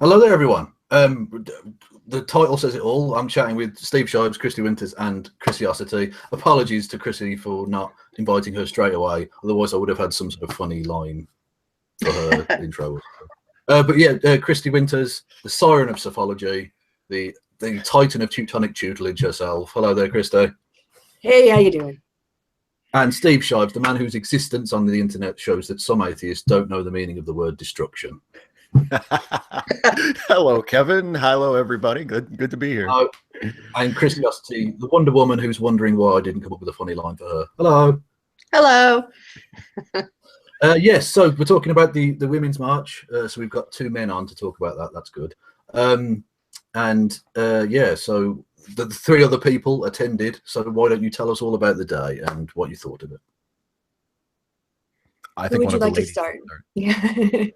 Hello there, everyone. The title says it all. I'm chatting with Steve Shives, Kristi Winters, and Chrissy. Apologies to Chrissy for not inviting her straight away. Otherwise, I would have had some sort of funny line for her intro. But yeah, Kristi Winters, the siren of psephology, the titan of Teutonic tutelage herself. Hello there, Kristi. Hey, how you doing? And Steve Shives, the man whose existence on the internet shows that some atheists don't know the meaning of the word destruction. Hello, Kevin. Hello, everybody. Good to be here. I'm Christy, the Wonder Woman who's wondering why I didn't come up with a funny line for her. Hello. Hello. Yes, so we're talking about the Women's March. So we've got two men on to talk about that. That's good. Yeah, so the three other people attended. So why don't you tell us all about the day and what you thought of it? I think. Who would you like to start? Yeah.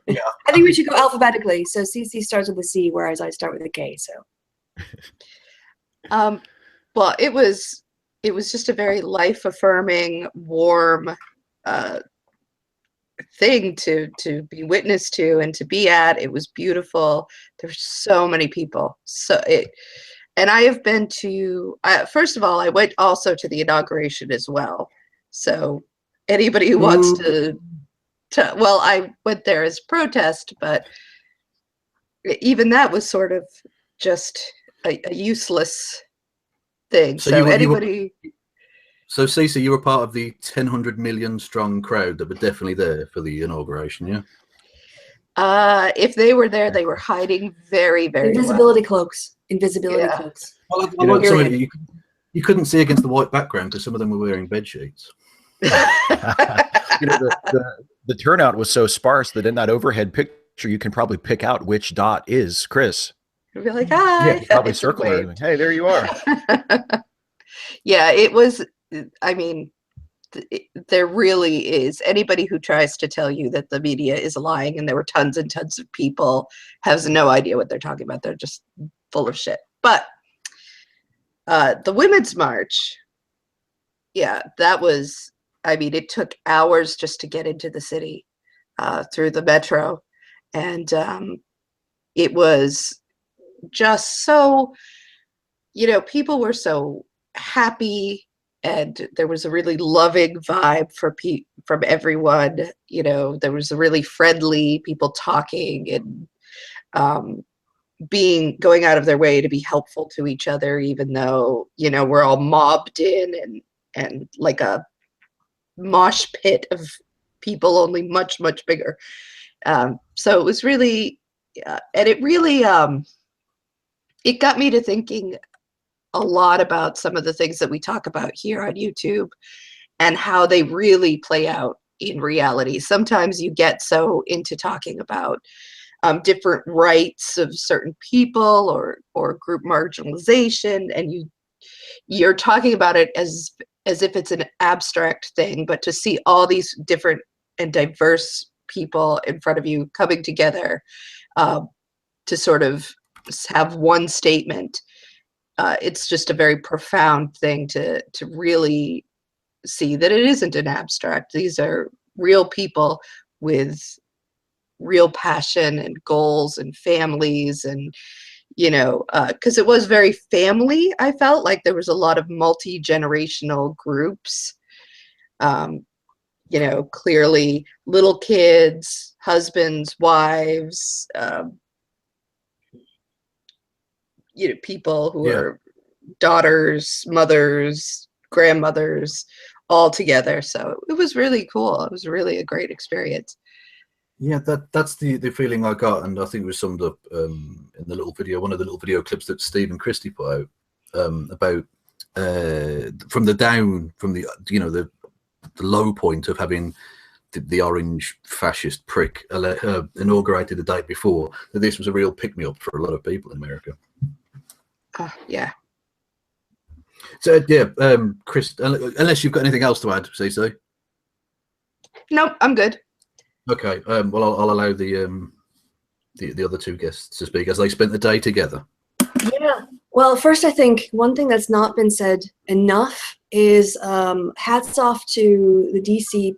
Yeah. I think we should go alphabetically. So CC starts with a C, whereas I start with a K. So. Well, it was just a very life-affirming, warm thing to be witness to and to be at. It was beautiful. There's so many people. And I have been to. First of all, I went also to the inauguration as well. So. Anybody who wants to, well, I went there as protest, but even that was sort of just a useless thing. So anybody. So Cece, you were part of the 1,000 million strong crowd that were definitely there for the inauguration, yeah? If they were there, they were hiding very, very Invisibility well. cloaks. Invisibility cloaks. Well, I like some of you couldn't see against the white background because some of them were wearing bed sheets. The turnout was so sparse that in that overhead picture you can probably pick out which dot is Chris. You'll be like, hi. Yeah, probably circle her. Hey, there you are. Yeah, it was. I mean, there really is. Anybody who tries to tell you that the media is lying and there were tons and tons of people has no idea what they're talking about. They're just full of shit. But the Women's March, yeah, that was. I mean, it took hours just to get into the city through the metro. And it was just so, people were so happy and there was a really loving vibe from everyone. There was a really friendly people talking and going out of their way to be helpful to each other, even though, we're all mobbed in and like a mosh pit of people, only much, much bigger. So it was really, and it really, it got me to thinking a lot about some of the things that we talk about here on YouTube and how they really play out in reality. Sometimes you get so into talking about different rights of certain people or group marginalization, and you're talking about it as if it's an abstract thing, but to see all these different and diverse people in front of you coming together to sort of have one statement, it's just a very profound thing to really see that it isn't an abstract. These are real people with real passion and goals and families and because it was very family. I felt like there was a lot of multi-generational groups, clearly little kids, husbands, wives, people who are daughters, mothers, grandmothers, all together. So it was really cool. It was really a great experience. Yeah, that's the feeling I got, and I think it was summed up in the little video, one of the little video clips that Steve and Kristi put out about from the low point of having the orange fascist prick inaugurated the day before, that this was a real pick-me-up for a lot of people in America. Yeah. So yeah, Chris, unless you've got anything else to add, CC. Nope, I'm good. Okay, well, I'll allow the other two guests to speak as they spent the day together. Yeah. Well, first, I think one thing that's not been said enough is hats off to the DC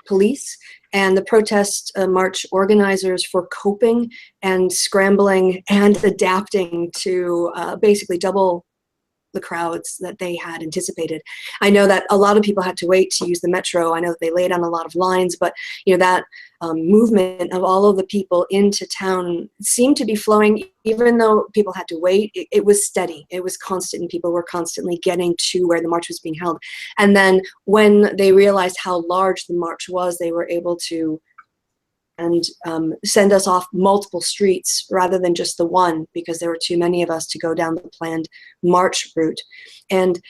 police and the protest march organizers for coping and scrambling and adapting to basically double the crowds that they had anticipated. I know that a lot of people had to wait to use the metro. I know that they laid on a lot of lines, but that movement of all of the people into town seemed to be flowing, even though people had to wait. It was steady. It was constant, and people were constantly getting to where the march was being held. And then when they realized how large the march was, they were able to send us off multiple streets rather than just the one, because there were too many of us to go down the planned march route. And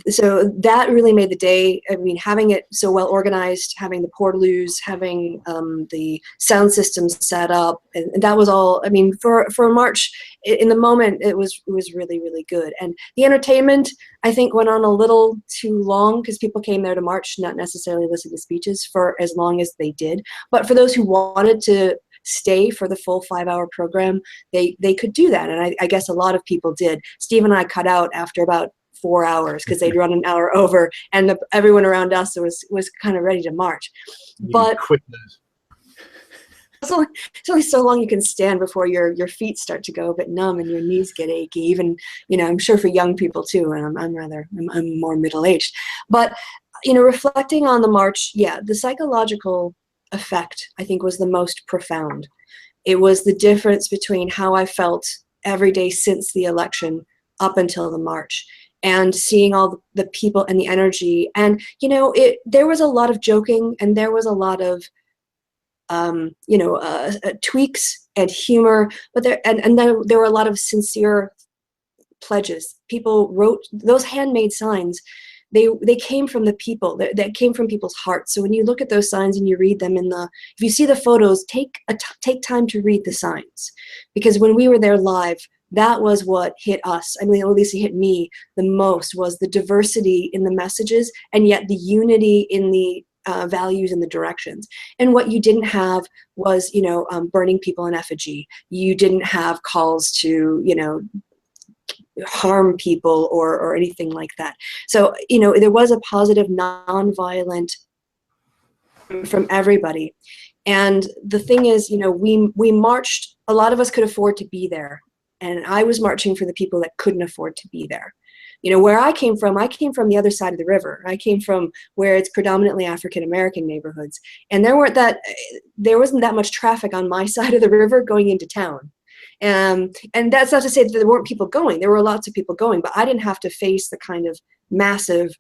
so that really made the day. I mean, having it so well organized, having the portaloos, having the sound systems set up, and that was all. I mean, for a march, in the moment, it was really, really good. And the entertainment, I think, went on a little too long, because people came there to march, not necessarily listen to speeches for as long as they did. But for those who wanted to stay for the full 5-hour program, they could do that. And I guess a lot of people did. Steve and I cut out after about 4 hours because they'd run an hour over, and everyone around us was kind of ready to march. But it's only so long you can stand before your feet start to go a bit numb and your knees get achy. Even, I'm sure for young people too, and I'm more middle-aged. But, reflecting on the march, the psychological effect, I think, was the most profound. It was the difference between how I felt every day since the election up until the march, and seeing all the people and the energy. And, there was a lot of joking, and there was a lot of tweaks and humor, but then there were a lot of sincere pledges. People wrote those handmade signs. They came from the people. That came from people's hearts. So when you look at those signs and you read them if you see the photos, take time to read the signs, because when we were there live, that was what hit us. I mean, at least it hit me the most, was the diversity in the messages, and yet the unity in the values and the directions. And what you didn't have was, burning people in effigy. You didn't have calls to, harm people or anything like that. So, there was a positive, nonviolent from everybody. And the thing is, we marched, a lot of us could afford to be there. And I was marching for the people that couldn't afford to be there. Where I came from the other side of the river. I came from where it's predominantly African-American neighborhoods. And there wasn't that much traffic on my side of the river going into town. And that's not to say that there weren't people going. There were lots of people going, but I didn't have to face the kind of massive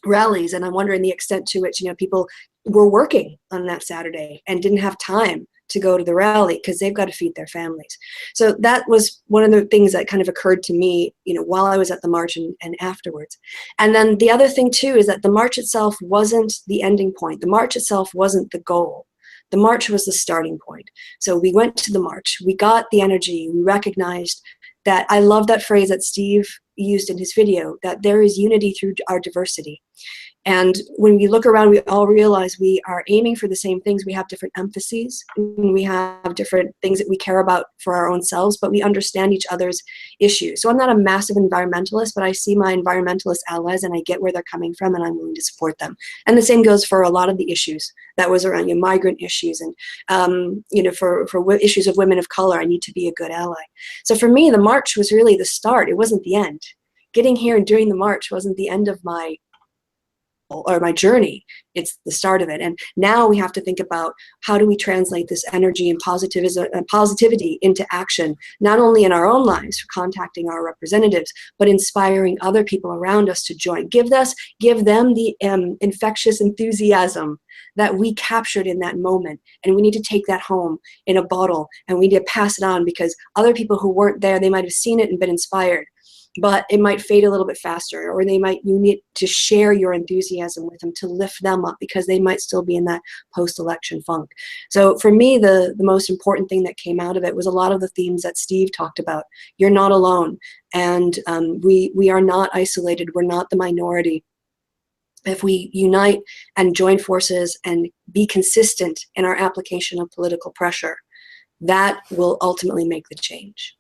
rallies. And I'm wondering the extent to which, people were working on that Saturday and didn't have time to go to the rally because they've got to feed their families. So that was one of the things that kind of occurred to me, while I was at the march and afterwards. And then the other thing too is that the march itself wasn't the ending point. The march itself wasn't the goal. The march was the starting point. So we went to the march, we got the energy, we recognized that. I love that phrase that Steve used in his video, that there is unity through our diversity. And when we look around, we all realize we are aiming for the same things. We have different emphases. We have different things that we care about for our own selves, but we understand each other's issues. So I'm not a massive environmentalist, but I see my environmentalist allies and I get where they're coming from and I'm willing to support them. And the same goes for a lot of the issues that was around migrant issues and, for issues of women of color, I need to be a good ally. So for me, the march was really the start. It wasn't the end. Getting here and doing the march wasn't the end of my journey. It's the start of it. And now we have to think about how do we translate this energy and positivity into action, not only in our own lives, for contacting our representatives, but inspiring other people around us to join. Give them the infectious enthusiasm that we captured in that moment. And we need to take that home in a bottle and we need to pass it on, because other people who weren't there, they might have seen it and been inspired, but it might fade a little bit faster, or you need to share your enthusiasm with them to lift them up, because they might still be in that post-election funk. So for me, the most important thing that came out of it was a lot of the themes that Steve talked about. You're not alone, and we are not isolated. We're not the minority. If we unite and join forces and be consistent in our application of political pressure, that will ultimately make the change.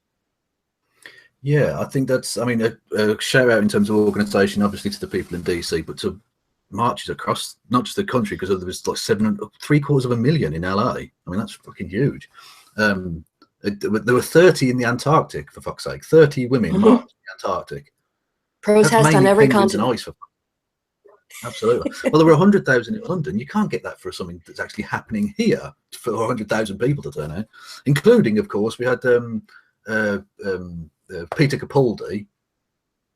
Yeah, I think that's, a shout out in terms of organisation, obviously to the people in DC, but to marches across not just the country, because there was like 750,000 in LA. I mean, that's fucking huge. There were 30 in the Antarctic, for fuck's sake. 30 women marched in the Antarctic. Protest on every continent. Ice, absolutely. Well, there were 100,000 in London. You can't get that for something that's actually happening here for 100,000 people to turn out, including, of course, we had Peter Capaldi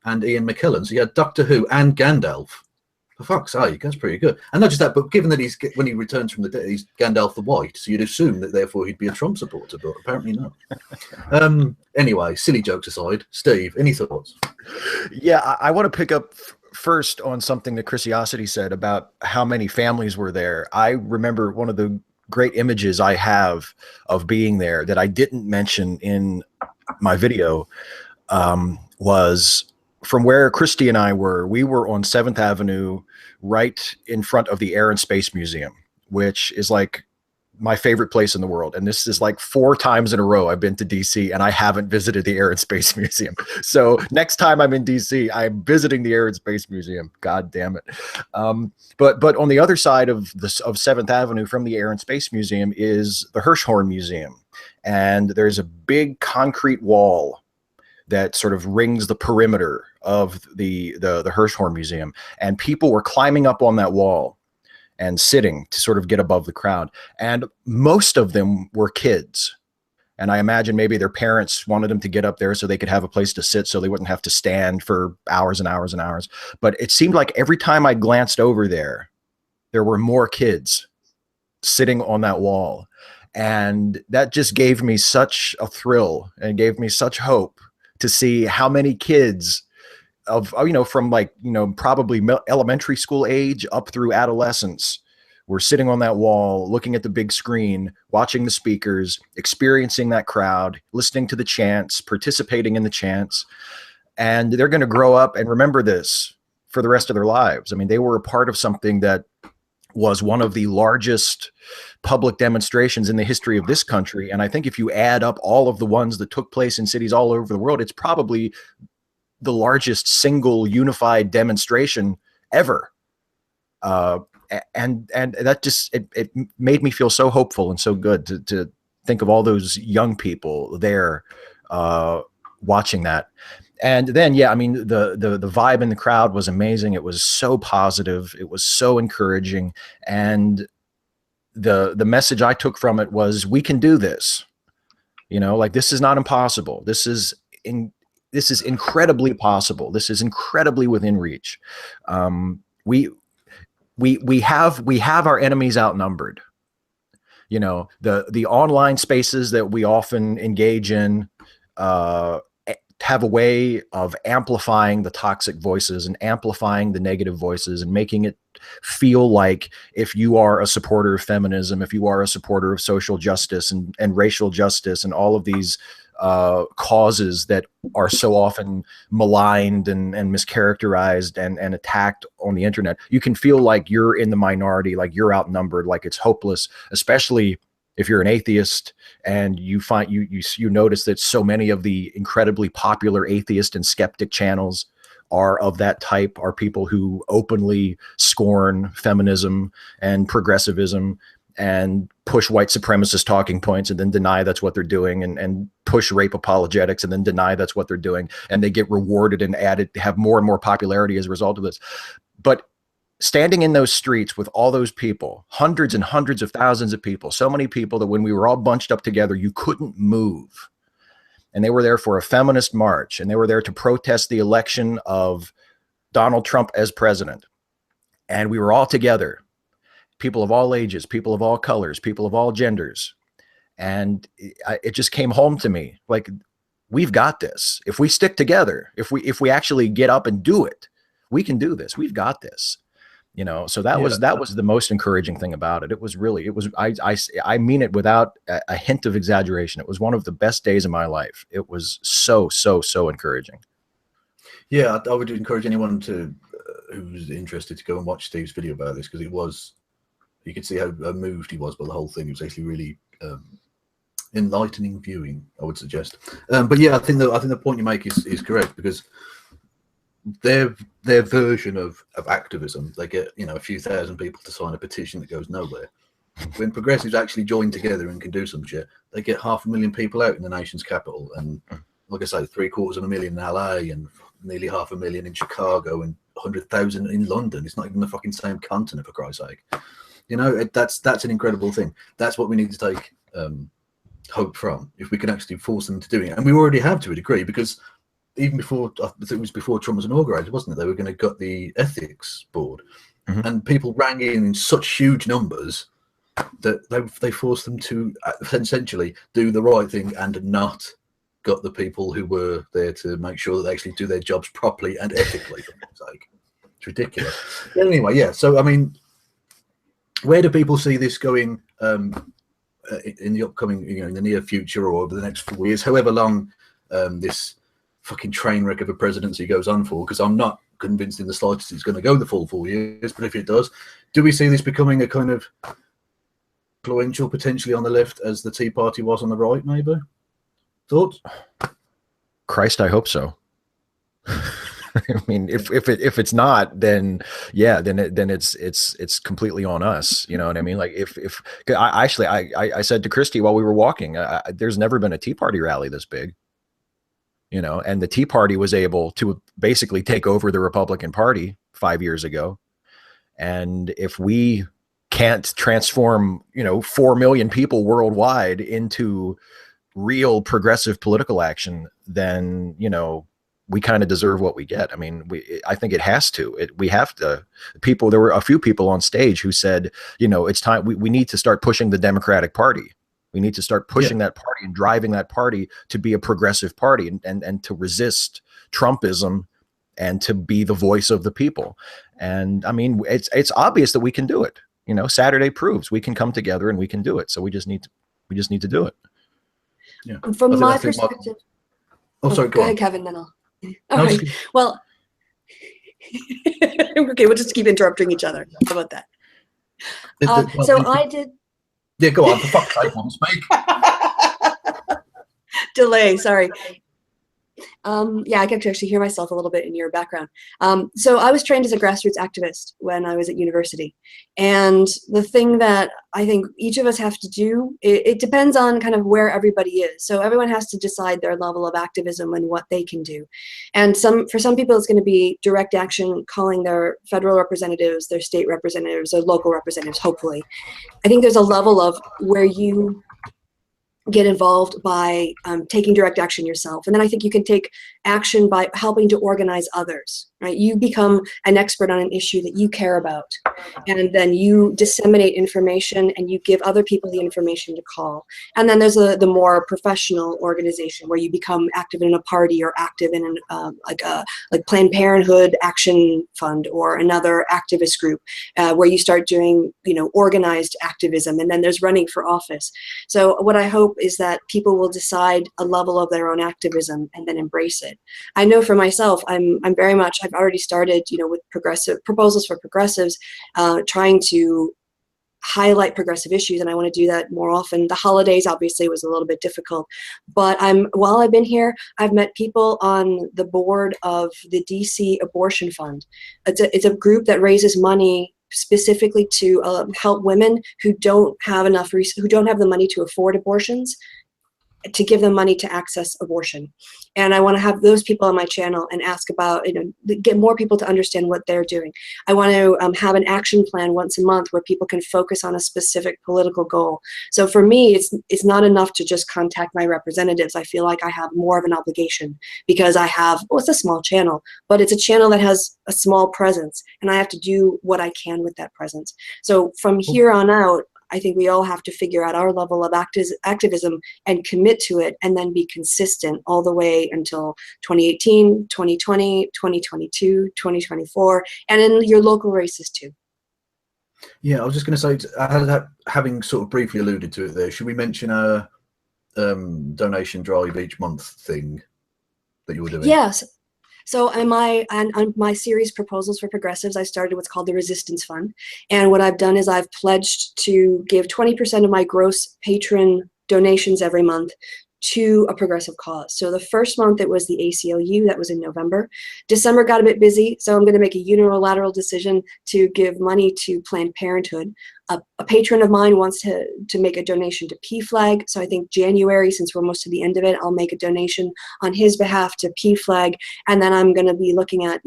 and Ian McKellen. So you had Doctor Who and Gandalf. For fuck's sake, that's pretty good. And not just that, but given that when he returns from the dead, he's Gandalf the White, so you'd assume that therefore he'd be a Trump supporter, but apparently not. Anyway, silly jokes aside, Steve, any thoughts? Yeah, I want to pick up first on something that Kristi said about how many families were there. I remember one of the great images I have of being there that I didn't mention in my video was from where Kristi and I were. We were on 7th Avenue, right in front of the Air and Space Museum, which is like my favorite place in the world. And this is like 4 times in a row I've been to DC and I haven't visited the Air and Space Museum. So next time I'm in DC, I'm visiting the Air and Space Museum. God damn it. But on the other side of 7th Avenue from the Air and Space Museum is the Hirshhorn Museum. And there's a big concrete wall that sort of rings the perimeter of the Hirshhorn Museum. And people were climbing up on that wall and sitting to sort of get above the crowd. And most of them were kids. And I imagine maybe their parents wanted them to get up there so they could have a place to sit so they wouldn't have to stand for hours and hours and hours. But it seemed like every time I glanced over there, there were more kids sitting on that wall. And that just gave me such a thrill and gave me such hope to see how many kids of, from like, probably elementary school age up through adolescence were sitting on that wall, looking at the big screen, watching the speakers, experiencing that crowd, listening to the chants, participating in the chants. And they're going to grow up and remember this for the rest of their lives. I mean, they were a part of something that was one of the largest public demonstrations in the history of this country. And I think if you add up all of the ones that took place in cities all over the world, it's probably the largest single unified demonstration ever. And that just, it made me feel so hopeful and so good to think of all those young people there watching that. And then, yeah, I mean, the vibe in the crowd was amazing. It was so positive. It was so encouraging. And the message I took from it was, we can do this. Like, this is not impossible. This is incredibly possible. This is incredibly within reach. We have our enemies outnumbered. The online spaces that we often engage in have a way of amplifying the toxic voices and amplifying the negative voices and making it feel like if you are a supporter of feminism, if you are a supporter of social justice and racial justice and all of these causes that are so often maligned and mischaracterized and attacked on the internet, you can feel like you're in the minority, like you're outnumbered, like it's hopeless, especially if you're an atheist and you find you notice that so many of the incredibly popular atheist and skeptic channels are of that type, are people who openly scorn feminism and progressivism and push white supremacist talking points and then deny that's what they're doing, and push rape apologetics and then deny that's what they're doing. And they get rewarded and have more and more popularity as a result of this. But standing in those streets with all those people, hundreds and hundreds of thousands of people, so many people that when we were all bunched up together, you couldn't move. And they were there for a feminist march, and they were there to protest the election of Donald Trump as president. And we were all together, people of all ages, people of all colors, people of all genders. And it just came home to me, like, we've got this. If we stick together, if we actually get up and do it, we can do this. We've got this. So that was the most encouraging thing about it. I mean it without a hint of exaggeration. It was one of the best days of my life. It was so encouraging. Yeah, I would encourage anyone who's interested to go and watch Steve's video about this, because you could see how moved he was by the whole thing. It was actually really enlightening viewing, I would suggest. But yeah, I think the point you make is correct, because their version of activism. They get, you know, a few thousand people to sign a petition that goes nowhere. When progressives actually join together and can do some shit, they get 500,000 people out in the nation's capital, and like I say, 750,000 in LA, and nearly 500,000 in Chicago, and 100,000 in London. It's not even the fucking same continent, for Christ's sake. You know, that's an incredible thing. That's what we need to take hope from, if we can actually force them to do it. And we already have to a degree, because even before, I think it was before Trump was inaugurated, wasn't it? They were going to gut the ethics board, and people rang in such huge numbers that they forced them to essentially do the right thing and not gut the people who were there to make sure that they actually do their jobs properly and ethically, for God's sake. It's ridiculous. But anyway, yeah. So, I mean, where do people see this going in the upcoming, you know, in the near future, or over the next 4 years, however long this fucking train wreck of a presidency goes on for? Because I'm not convinced in the slightest it's going to go the full 4 years. But if it does, do we see this becoming a kind of influential potentially on the left as the Tea Party was on the right? Maybe. Thoughts? Christ, I hope so. I mean, if it's not, then yeah, then it's completely on us. You know what I mean? Like if I said to Kristi while we were walking, there's never been a Tea Party rally this big. You know, and the Tea Party was able to basically take over the Republican Party 5 years ago. And if we can't transform, you know, 4 million people worldwide into real progressive political action, then, you know, we kind of deserve what we get. I mean, I think it has to. We have to. There were a few people on stage who said, you know, it's time. We need to start pushing the Democratic Party. We need to start pushing that party and driving that party to be a progressive party, and to resist Trumpism and to be the voice of the people. And I mean, it's obvious that we can do it. You know, Saturday proves we can come together and we can do it. So we just need to do it. Yeah. From my perspective. Sorry, go ahead, on. Kevin, then I'll. All right. Well, okay, we'll just keep interrupting each other. How about that? I did. Yeah, go on. For fuck's sake, one speak. Delay. Sorry. Yeah, I can actually hear myself a little bit in your background. So I was trained as a grassroots activist when I was at university. And the thing that I think each of us have to do, it depends on kind of where everybody is. So everyone has to decide their level of activism and what they can do. And for some people, it's going to be direct action, calling their federal representatives, their state representatives, their local representatives, hopefully. I think there's a level of where you get involved by taking direct action yourself. And then I think you can take action by helping to organize others, right? You become an expert on an issue that you care about, and then you disseminate information and you give other people the information to call. And then there's the more professional organization where you become active in a party or active in like Planned Parenthood Action Fund or another activist group where you start doing, you know, organized activism. And then there's running for office. So what I hope is that people will decide a level of their own activism and then embrace it. I know for myself, I'm very much, I've already started, you know, with progressive proposals for progressives, trying to highlight progressive issues, and I want to do that more often. The holidays obviously was a little bit difficult, but while I've been here, I've met people on the board of the DC Abortion Fund. It's a group that raises money specifically to help women who don't have the money to afford abortions, to give them money to access abortion. And I want to have those people on my channel and ask about, you know, get more people to understand what they're doing. I want to have an action plan once a month where people can focus on a specific political goal. So for me, it's not enough to just contact my representatives. I feel like I have more of an obligation because it's a small channel, but it's a channel that has a small presence, and I have to do what I can with that presence. So from here on out, I think we all have to figure out our level of activism and commit to it, and then be consistent all the way until 2018, 2020, 2022, 2024, and in your local races too. Yeah, I was just going to say, having sort of briefly alluded to it there, should we mention a donation drive each month thing that you were doing? Yes. So on my series Proposals for Progressives, I started what's called the Resistance Fund. And what I've done is I've pledged to give 20% of my gross patron donations every month to a progressive cause. So the first month it was the ACLU, that was in November. December got a bit busy, so I'm going to make a unilateral decision to give money to Planned Parenthood. A patron of mine wants to make a donation to PFLAG, so I think January, since we're almost to the end of it, I'll make a donation on his behalf to PFLAG, and then I'm going to be looking at,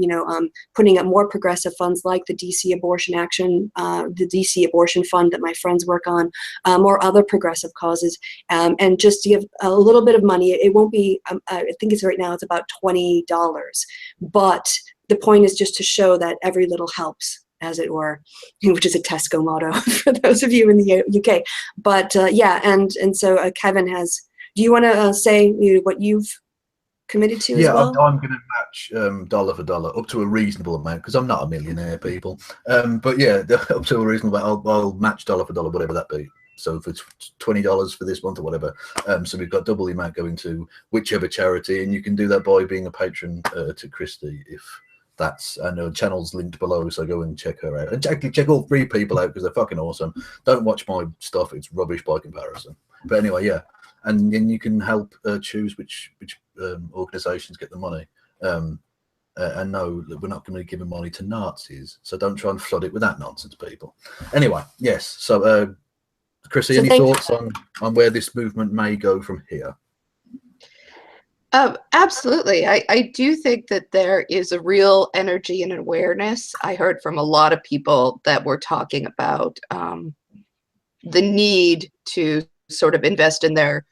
putting up more progressive funds like the DC Abortion Action, the DC Abortion Fund that my friends work on, or other progressive causes, and just to give a little bit of money. It won't be, I think right now it's about $20, but the point is just to show that every little helps, as it were, which is a Tesco motto for those of you in the UK. But yeah, and so Kevin has, do you want to say what you've committed to as well? I'm going to match dollar for dollar up to a reasonable amount, because I'm not a millionaire, people. But yeah, up to a reasonable amount, I'll match dollar for dollar, whatever that be. So if it's $20 for this month or whatever, so we've got double the amount going to whichever charity, and you can do that by being a patron to Kristi. If that's, I know channel's linked below, so go and check her out. And check all 3 people out, because they're fucking awesome. Don't watch my stuff; it's rubbish by comparison. But anyway, yeah, and then you can help choose which organisations get the money. And no, we're not going to be giving money to Nazis, so don't try and flood it with that nonsense, people. Anyway, yes. So, Kristi, any thoughts on where this movement may go from here? Absolutely. I do think that there is a real energy and awareness. I heard from a lot of people that were talking about the need to sort of invest in their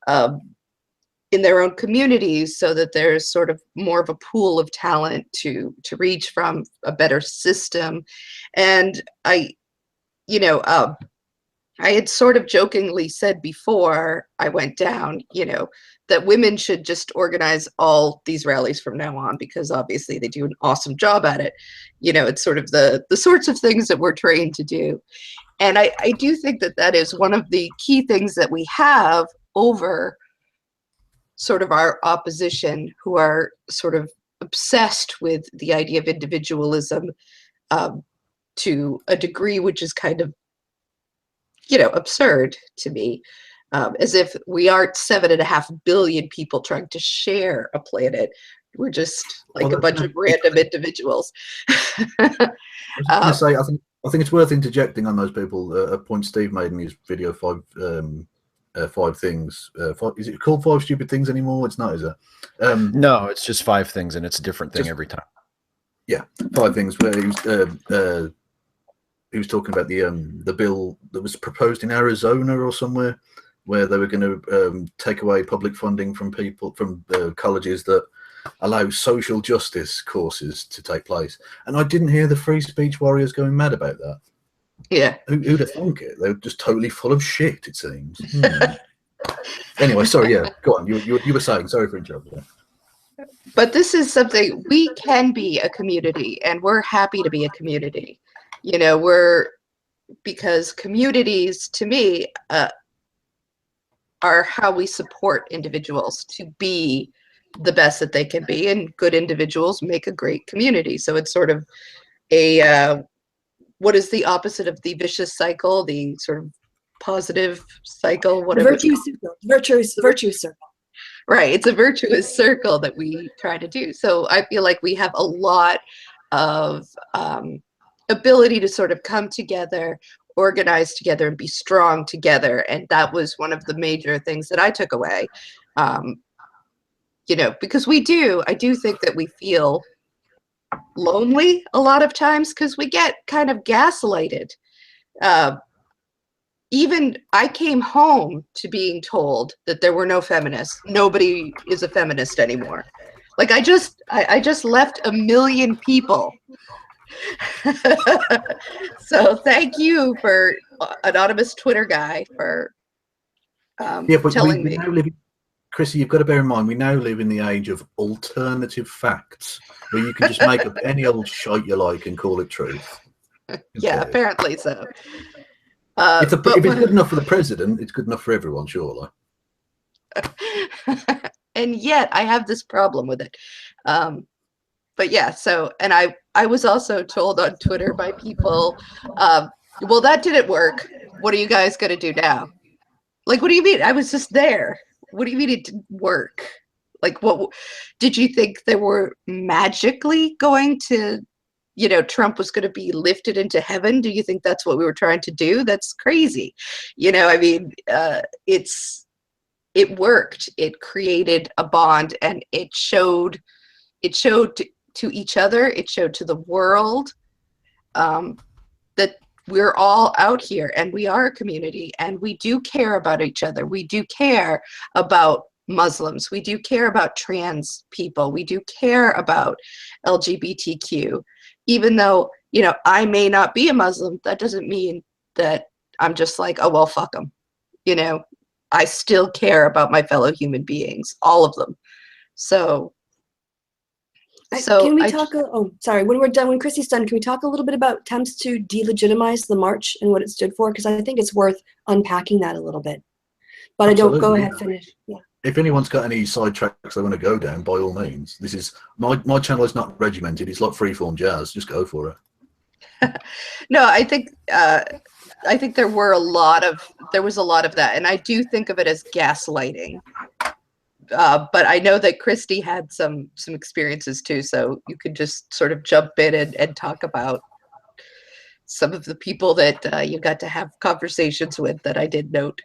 own communities, so that there's sort of more of a pool of talent to reach from a better system. And I had sort of jokingly said before I went down, that women should just organize all these rallies from now on, because obviously they do an awesome job at it. It's sort of the sorts of things that we're trained to do. And I do think that that is one of the key things that we have over sort of our opposition, who are sort of obsessed with the idea of individualism to a degree which is kind of, absurd to me. As if we aren't 7.5 billion people trying to share a planet. We're just like a bunch of random individuals. I was going to say, I think it's worth interjecting on those people. A point Steve made in his video, five things. Is it called 5 Stupid Things anymore? It's not, is it? No, it's just 5 things, and it's a different thing every time. Yeah, 5 things. Where he was talking about the bill that was proposed in Arizona or somewhere, where they were going to take away public funding from colleges that allow social justice courses to take place. And I didn't hear the free speech warriors going mad about that. Yeah. Who'd have thunk it? They're just totally full of shit, it seems. Anyway, sorry, yeah, go on. You were saying, sorry for interrupting. But this is something, we can be a community, and we're happy to be a community. Because communities, to me, are how we support individuals to be the best that they can be, and good individuals make a great community. So it's sort of a what is the opposite of the vicious cycle, the sort of positive cycle, whatever. Virtuous circle. Right, it's a virtuous circle that we try to do. So I feel like we have a lot of ability to sort of come together, organize together, and be strong together. And that was one of the major things that I took away. Because I do think that we feel lonely a lot of times, because we get kind of gaslighted. Even I came home to being told that there were no feminists. Nobody is a feminist anymore. Like I just left 1 million people. So thank you for anonymous Twitter guy for telling me. Kristi, you've got to bear in mind, we now live in the age of alternative facts, where you can just make up any old shite you like and call it truth. Yeah, apparently so. If it's good enough for the president, it's good enough for everyone, surely. And yet I have this problem with it. But yeah, so, and I was also told on Twitter by people, well, that didn't work. What are you guys going to do now? Like, what do you mean? I was just there. What do you mean it didn't work? Like, what did you think they were magically going to, you know, Trump was going to be lifted into heaven? Do you think that's what we were trying to do? That's crazy. You know, I mean, it worked. It created a bond, and it showed to each other, it showed to the world that we're all out here and we are a community and we do care about each other. We do care about Muslims. We do care about trans people. We do care about LGBTQ. Even though, you know, I may not be a Muslim, that doesn't mean that I'm just like, oh, well, fuck them. You know, I still care about my fellow human beings, all of them. So can we talk? Oh, sorry. When we're done, when Kristi's done, can we talk a little bit about attempts to delegitimize the march and what it stood for? Because I think it's worth unpacking that a little bit. But Absolutely, I don't. Go ahead, finish. Yeah. If anyone's got any side tracks they want to go down, by all means. This is my channel is not regimented. It's like freeform jazz. Just go for it. No, I think there was a lot of that, and I do think of it as gaslighting. But I know that Kristi had some experiences too, so you could just sort of jump in and talk about some of the people that you got to have conversations with that I did note.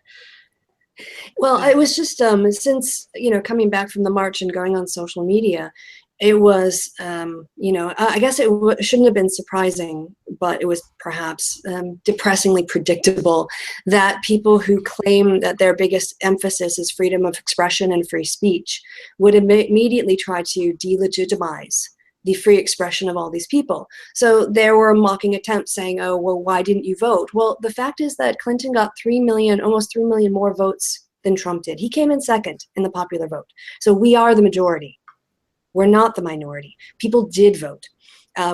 Well, I was just since, you know, coming back from the march and going on social media, it was, you know, I guess it shouldn't have been surprising, but it was perhaps depressingly predictable that people who claim that their biggest emphasis is freedom of expression and free speech would immediately try to delegitimize the free expression of all these people. So there were mocking attempts saying, oh, well, why didn't you vote? Well, the fact is that Clinton got 3 million, almost 3 million more votes than Trump did. He came in second in the popular vote. So we are the majority. We're not the minority. People did vote.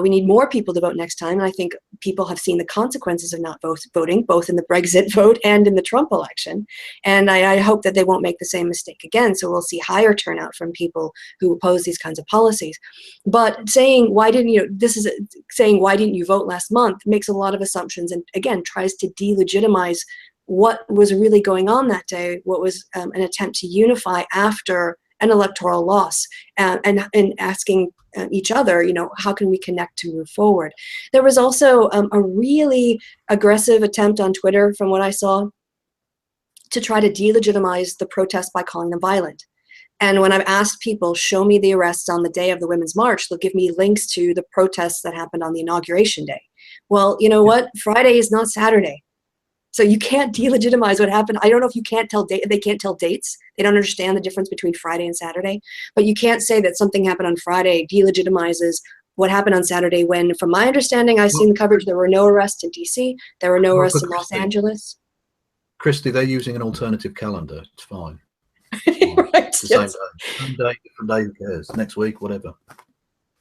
We need more people to vote next time. And I think people have seen the consequences of not voting, both in the Brexit vote and in the Trump election. And I hope that they won't make the same mistake again. So we'll see higher turnout from people who oppose these kinds of policies. But saying, why didn't you, saying, why didn't you vote last month makes a lot of assumptions and, again, tries to delegitimize what was really going on that day, what was an attempt to unify after an electoral loss, and asking each other, you know, how can we connect to move forward? There was also a really aggressive attempt on Twitter, from what I saw, to try to delegitimize the protest by calling them violent. And when I've asked people, show me the arrests on the day of the Women's March, they'll give me links to the protests that happened on the inauguration day. Well, you know what? Friday is not Saturday. So you can't delegitimize what happened. I don't know if you can't tell they can't tell dates. They don't understand the difference between Friday and Saturday. But you can't say that something happened on Friday delegitimizes what happened on Saturday when, from my understanding, I've seen the coverage, there were no arrests in DC, there were no arrests in Los Angeles. Kristi, they're using an alternative calendar. It's fine. Right, It's the yes. same day, different day, who cares? Next week, whatever.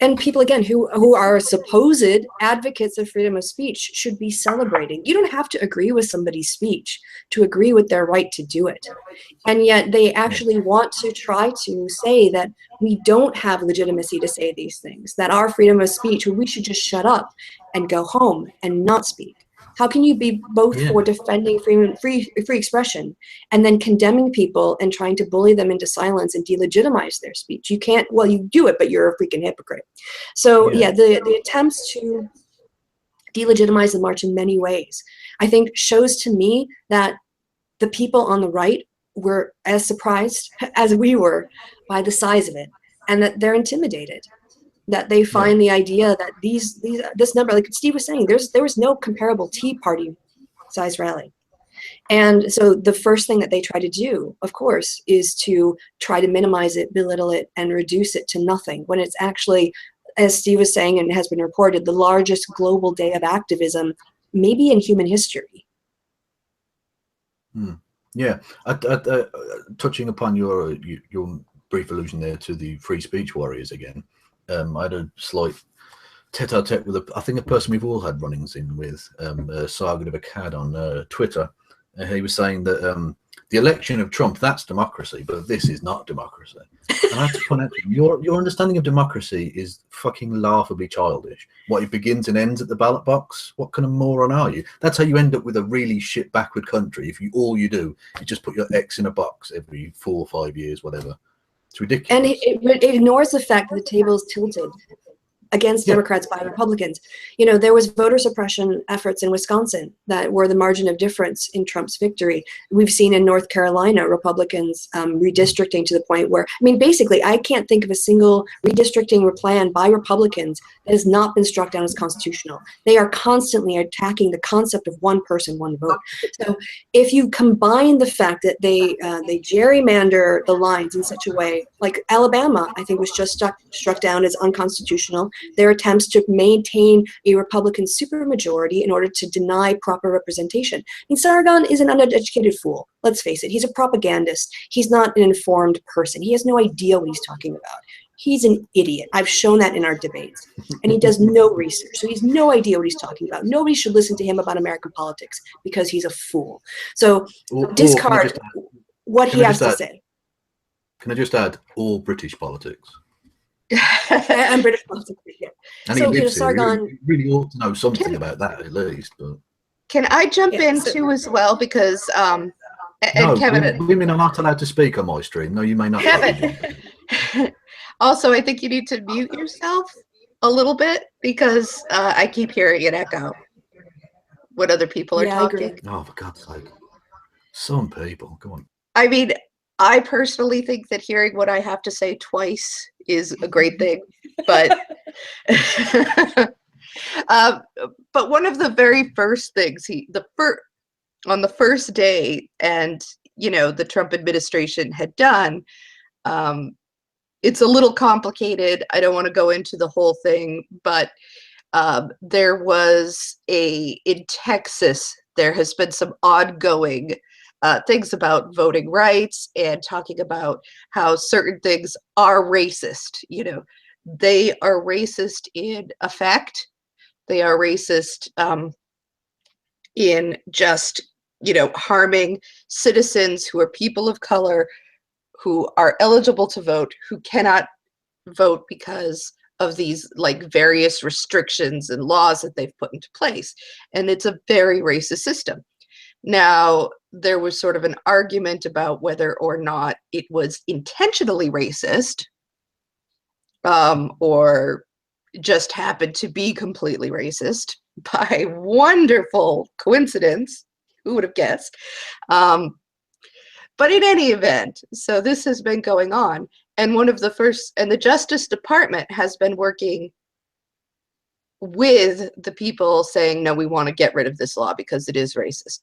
And people, again, who are supposed advocates of freedom of speech should be celebrating. You don't have to agree with somebody's speech to agree with their right to do it. And yet they actually want to try to say that we don't have legitimacy to say these things, that our freedom of speech, we should just shut up and go home and not speak. How can you be both for defending free expression and then condemning people and trying to bully them into silence and delegitimize their speech? You can't, well, you do it, but you're a freaking hypocrite. So yeah, the attempts to delegitimize the march in many ways, I think, shows to me that the people on the right were as surprised as we were by the size of it, and that they're intimidated. That they find the idea that this number, like Steve was saying, there was no comparable Tea Party size rally. And so the first thing that they try to do, of course, is to try to minimize it, belittle it, and reduce it to nothing, when it's actually, as Steve was saying and has been reported, the largest global day of activism, maybe in human history. Yeah, touching upon your brief allusion there to the free speech warriors again. I had a slight tete-a-tete with I think a person we've all had run-ins in with, Saga of a Cad on Twitter. He was saying that The election of Trump, that's democracy, but this is not democracy. And I have to point out, your understanding of democracy is fucking laughably childish. What, it begins and ends at the ballot box? What kind of moron are you? That's how you end up with a really shit backward country. If all you do is just put your X in a box every 4 or 5 years, whatever. It's ridiculous. And it ignores the fact that the table is tilted against Democrats by Republicans. You know, there was voter suppression efforts in Wisconsin that were the margin of difference in Trump's victory. We've seen in North Carolina, Republicans redistricting to the point where, I mean, basically, I can't think of a single redistricting plan by Republicans that has not been struck down as constitutional. They are constantly attacking the concept of one person, one vote. So if you combine the fact that they gerrymander the lines in such a way, like Alabama, I think was just struck down as unconstitutional. Their attempts to maintain a Republican supermajority in order to deny proper representation. I mean, Sargon is an uneducated fool. Let's face it. He's a propagandist. He's not an informed person. He has no idea what he's talking about. He's an idiot. I've shown that in our debates. And he does no research. So he has no idea what he's talking about. Nobody should listen to him about American politics because he's a fool. So discard what he has to say. Can I just add, all British politics? And British politics, yeah. And so, he lives Sargon, here. You really ought to know something about that at least. But can I jump in too as well? Because and no, Kevin, women are not allowed to speak on my stream. No, you may not. Kevin. Also, I think you need to mute yourself a little bit because I keep hearing an echo when other people are talking. Oh, for God's sake. Some people, come on. I mean, I personally think that hearing what I have to say twice is a great thing, but but one of the very first things on the first day, and you know, the Trump administration had done, it's a little complicated. I don't want to go into the whole thing, but there was in Texas, there has been some ongoing things about voting rights and talking about how certain things are racist. You know, they are racist in effect. They are racist in just, you know, harming citizens who are people of color, who are eligible to vote, who cannot vote because of these like various restrictions and laws that they've put into place. And it's a very racist system. Now, there was sort of an argument about whether or not it was intentionally racist or just happened to be completely racist by wonderful coincidence. Who would have guessed? But in any event, so this has been going on. And one of the first, and the Justice Department has been working with the people saying, no, we want to get rid of this law because it is racist.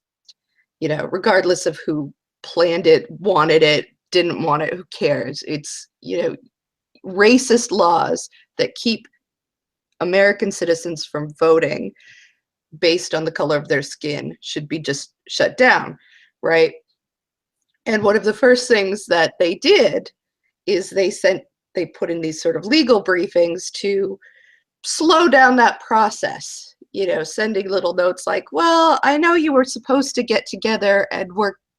You know, regardless of who planned it, wanted it, didn't want it, who cares? It's, you know, racist laws that keep American citizens from voting based on the color of their skin should be just shut down, right? And one of the first things that they did is they put in these sort of legal briefings to slow down that process. You know, sending little notes like, well, I know you were supposed to get together and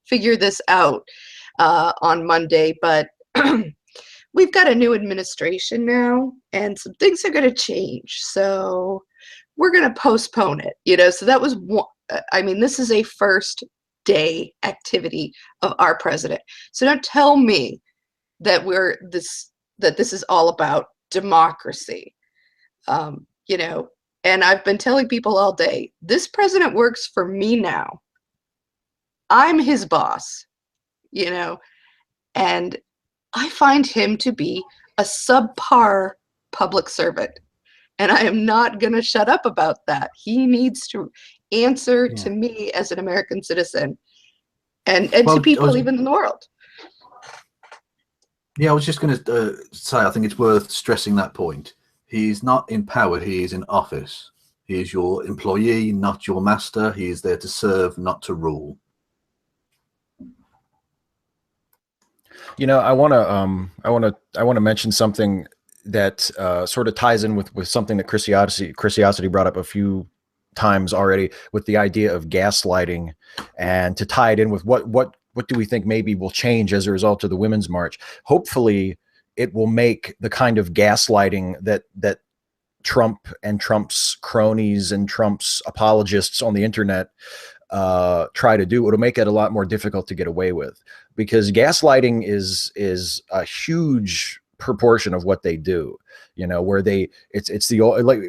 figure this out on Monday, but we've got a new administration now and some things are going to change. So we're going to postpone it, you know? So that was one, I mean, this is a first day activity of our president. So don't tell me that this is all about democracy, you know? And I've been telling people all day, this president works for me now. I'm his boss, you know, and I find him to be a subpar public servant. And I am not going to shut up about that. He needs to answer to me as an American citizen and to people even in the world. Yeah, I was just going to say, I think it's worth stressing that point. He's not in power, he is in office. He is your employee, not your master. He is there to serve, not to rule. You know, I want to mention something that sort of ties in with something that Kristi brought up a few times already, with the idea of gaslighting, and to tie it in with what what do we think maybe will change as a result of the Women's March? Hopefully it will make the kind of gaslighting that Trump and Trump's cronies and Trump's apologists on the internet try to do. It'll make it a lot more difficult to get away with, because gaslighting is a huge proportion of what they do. You know, where it's the like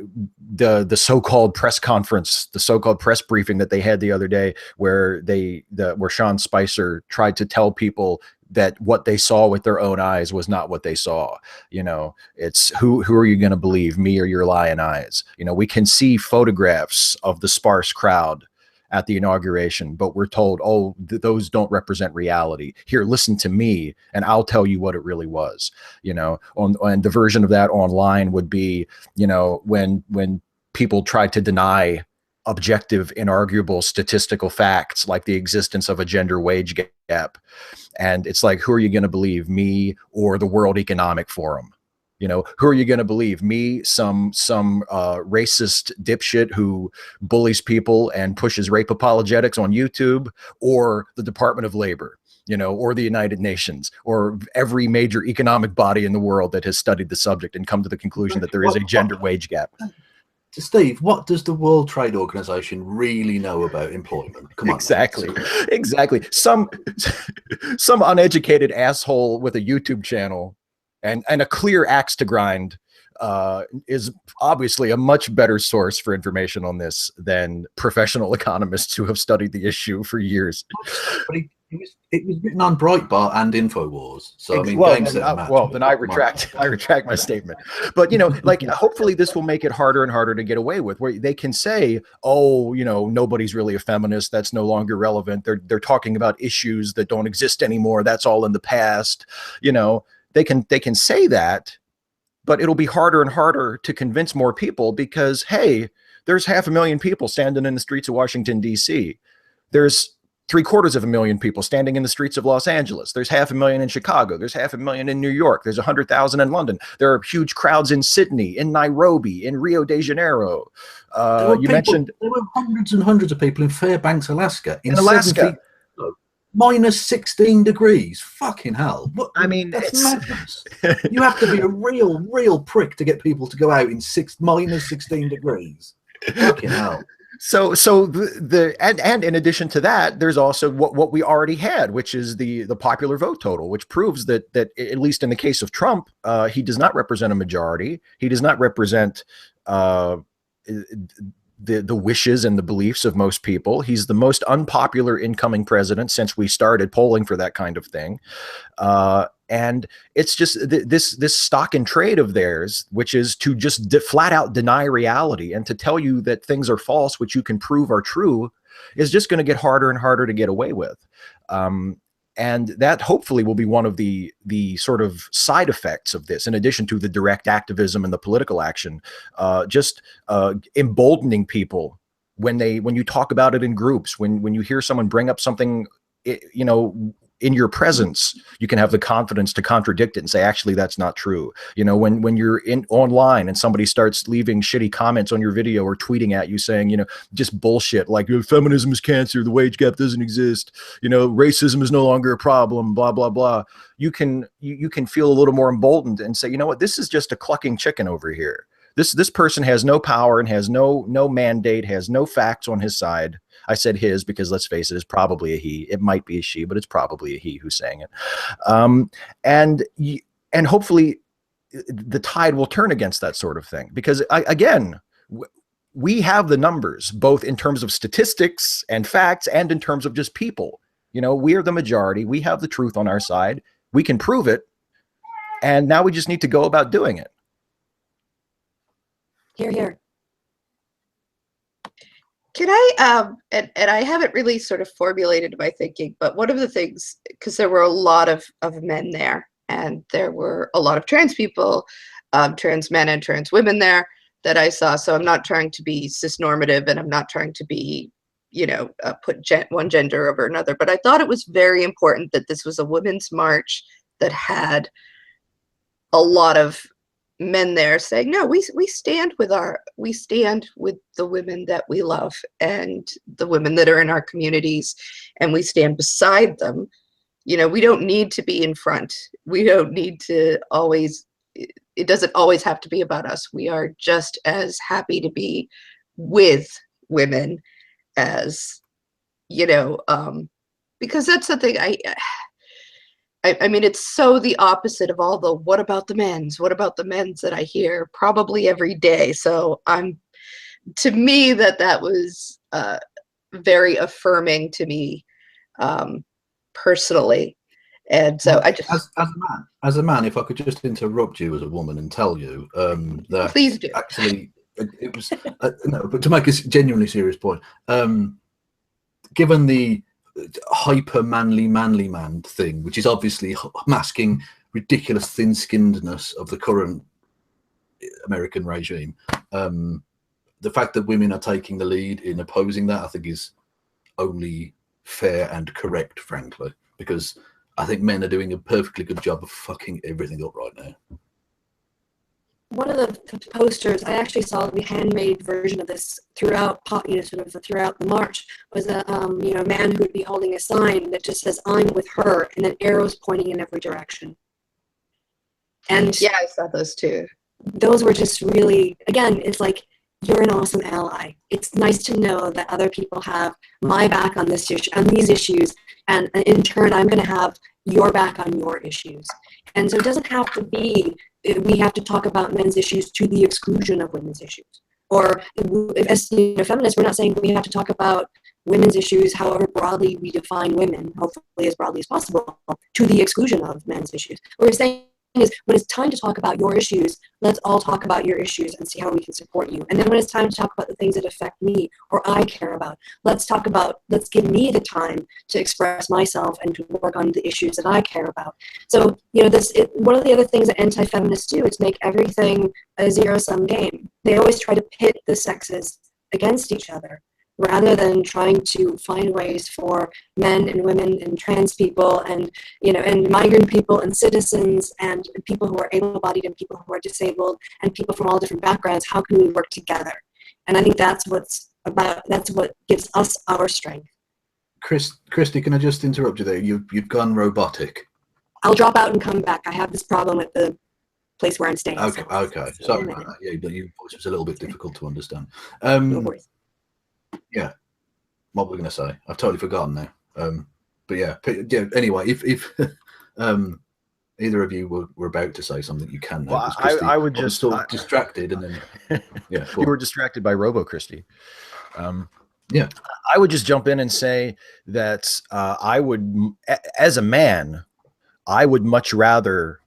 the so-called press conference, the so-called press briefing that they had the other day, where where Sean Spicer tried to tell people that what they saw with their own eyes was not what they saw. You know, it's who are you going to believe, me or your lying eyes? You know, we can see photographs of the sparse crowd at the inauguration, but we're told, oh, those don't represent reality. Here, listen to me, and I'll tell you what it really was. You know, and the version of that online would be, you know, when people tried to deny objective, inarguable statistical facts like the existence of a gender wage gap, and it's like, who are you going to believe, me or the World Economic Forum? You know, who are you going to believe, me, some racist dipshit who bullies people and pushes rape apologetics on YouTube, or the Department of Labor, you know, or the United Nations, or every major economic body in the world that has studied the subject and come to the conclusion that there is a gender wage gap? Steve, what does the World Trade Organization really know about employment? Come on. Exactly. Some uneducated asshole with a YouTube channel and a clear axe to grind is obviously a much better source for information on this than professional economists who have studied the issue for years. But it was written on Breitbart and InfoWars. So I mean, then I retract my statement. But you know, like, hopefully this will make it harder and harder to get away with, where they can say, oh, you know, nobody's really a feminist. That's no longer relevant. They're talking about issues that don't exist anymore. That's all in the past. You know, they can say that, but it'll be harder and harder to convince more people, because, hey, there's 500,000 people standing in the streets of Washington, D.C. There's 750,000 people standing in the streets of Los Angeles. There's 500,000 in Chicago. There's 500,000 in New York. There's 100,000 in London. There are huge crowds in Sydney, in Nairobi, in Rio de Janeiro. Mentioned there were hundreds and hundreds of people in Fairbanks, Alaska. In Alaska. Minus 16 degrees. Fucking hell. What, I mean, that's madness. You have to be a real prick to get people to go out in minus 16 degrees. Fucking hell. So and in addition to that, there's also what we already had, which is the popular vote total, which proves that at least in the case of Trump, he does not represent a majority. He does not represent the wishes and the beliefs of most people. He's the most unpopular incoming president since we started polling for that kind of thing. And it's just this stock and trade of theirs, which is to just flat out deny reality and to tell you that things are false, which you can prove are true, is just going to get harder and harder to get away with. And that hopefully will be one of the sort of side effects of this, in addition to the direct activism and the political action, just emboldening people when you talk about it in groups, when you hear someone bring up something, you know, in your presence, you can have the confidence to contradict it and say, actually, that's not true. You know, when you're online and somebody starts leaving shitty comments on your video or tweeting at you saying, you know, just bullshit like feminism is cancer, the wage gap doesn't exist, you know, racism is no longer a problem, blah, blah, blah. You can feel a little more emboldened and say, you know what, this is just a clucking chicken over here. This person has no power and has no mandate, has no facts on his side. I said his because, let's face it, it's probably a he. It might be a she, but it's probably a he who's saying it. And hopefully the tide will turn against that sort of thing, because again, we have the numbers, both in terms of statistics and facts and in terms of just people. You know, we are the majority. We have the truth on our side. We can prove it. And now we just need to go about doing it. Hear, hear. Can I, and I haven't really sort of formulated my thinking, but one of the things, because there were a lot of men there, and there were a lot of trans people, trans men and trans women there that I saw. So I'm not trying to be cisnormative, and I'm not trying to be, you know, put one gender over another, but I thought it was very important that this was a women's march that had a lot of men there saying, no, we stand with the women that we love and the women that are in our communities, and we stand beside them. You know, we don't need to be in front. We don't need to always, it doesn't always have to be about us. We are just as happy to be with women as, you know, because that's something I mean, it's so the opposite of all the what about the men's that I hear probably every day. So to me, that was very affirming to me personally. And so I just, as a man, if I could just interrupt you as a woman and tell you that please do. Actually, it was no, but to make a genuinely serious point, given the hyper manly man thing, which is obviously masking ridiculous thin-skinnedness of the current American regime, the fact that women are taking the lead in opposing that, I think, is only fair and correct, frankly, because I think men are doing a perfectly good job of fucking everything up right now. One of the posters, I actually saw the handmade version of this throughout, sort of throughout the march, was a man who would be holding a sign that just says "I'm with her" and then arrows pointing in every direction. And yeah, I saw those too. Those were just really, again, it's like, you're an awesome ally. It's nice to know that other people have my back on this issue, on these issues, and in turn, I'm going to have your back on your issues. And so it doesn't have to be, we have to talk about men's issues to the exclusion of women's issues. Or as feminists, we're not saying we have to talk about women's issues, however broadly we define women, hopefully as broadly as possible, to the exclusion of men's issues. What we're saying is, when it's time to talk about your issues, let's all talk about your issues and see how we can support you. And then when it's time to talk about the things that affect me or I care about, let's give me the time to express myself and to work on the issues that I care about. So, one of the other things that anti-feminists do is make everything a zero-sum game. They always try to pit the sexes against each other, rather than trying to find ways for men and women and trans people and migrant people and citizens and people who are able-bodied and people who are disabled and people from all different backgrounds. How can we work together? And I think that's what gives us our strength. Kristi, can I just interrupt you there? You've gone robotic. I'll drop out and come back. I have this problem at the place where I'm staying. Okay. Sorry about that. Yeah, your voice was a little bit difficult to understand. No worries. Yeah, what were we going to say? I've totally forgotten now. But yeah. Anyway, if either of you were about to say something, you can. Well, I would just distracted, and then yeah, you were distracted by Robo Kristi. Yeah, I would just jump in and say that I would, as a man, I would much rather.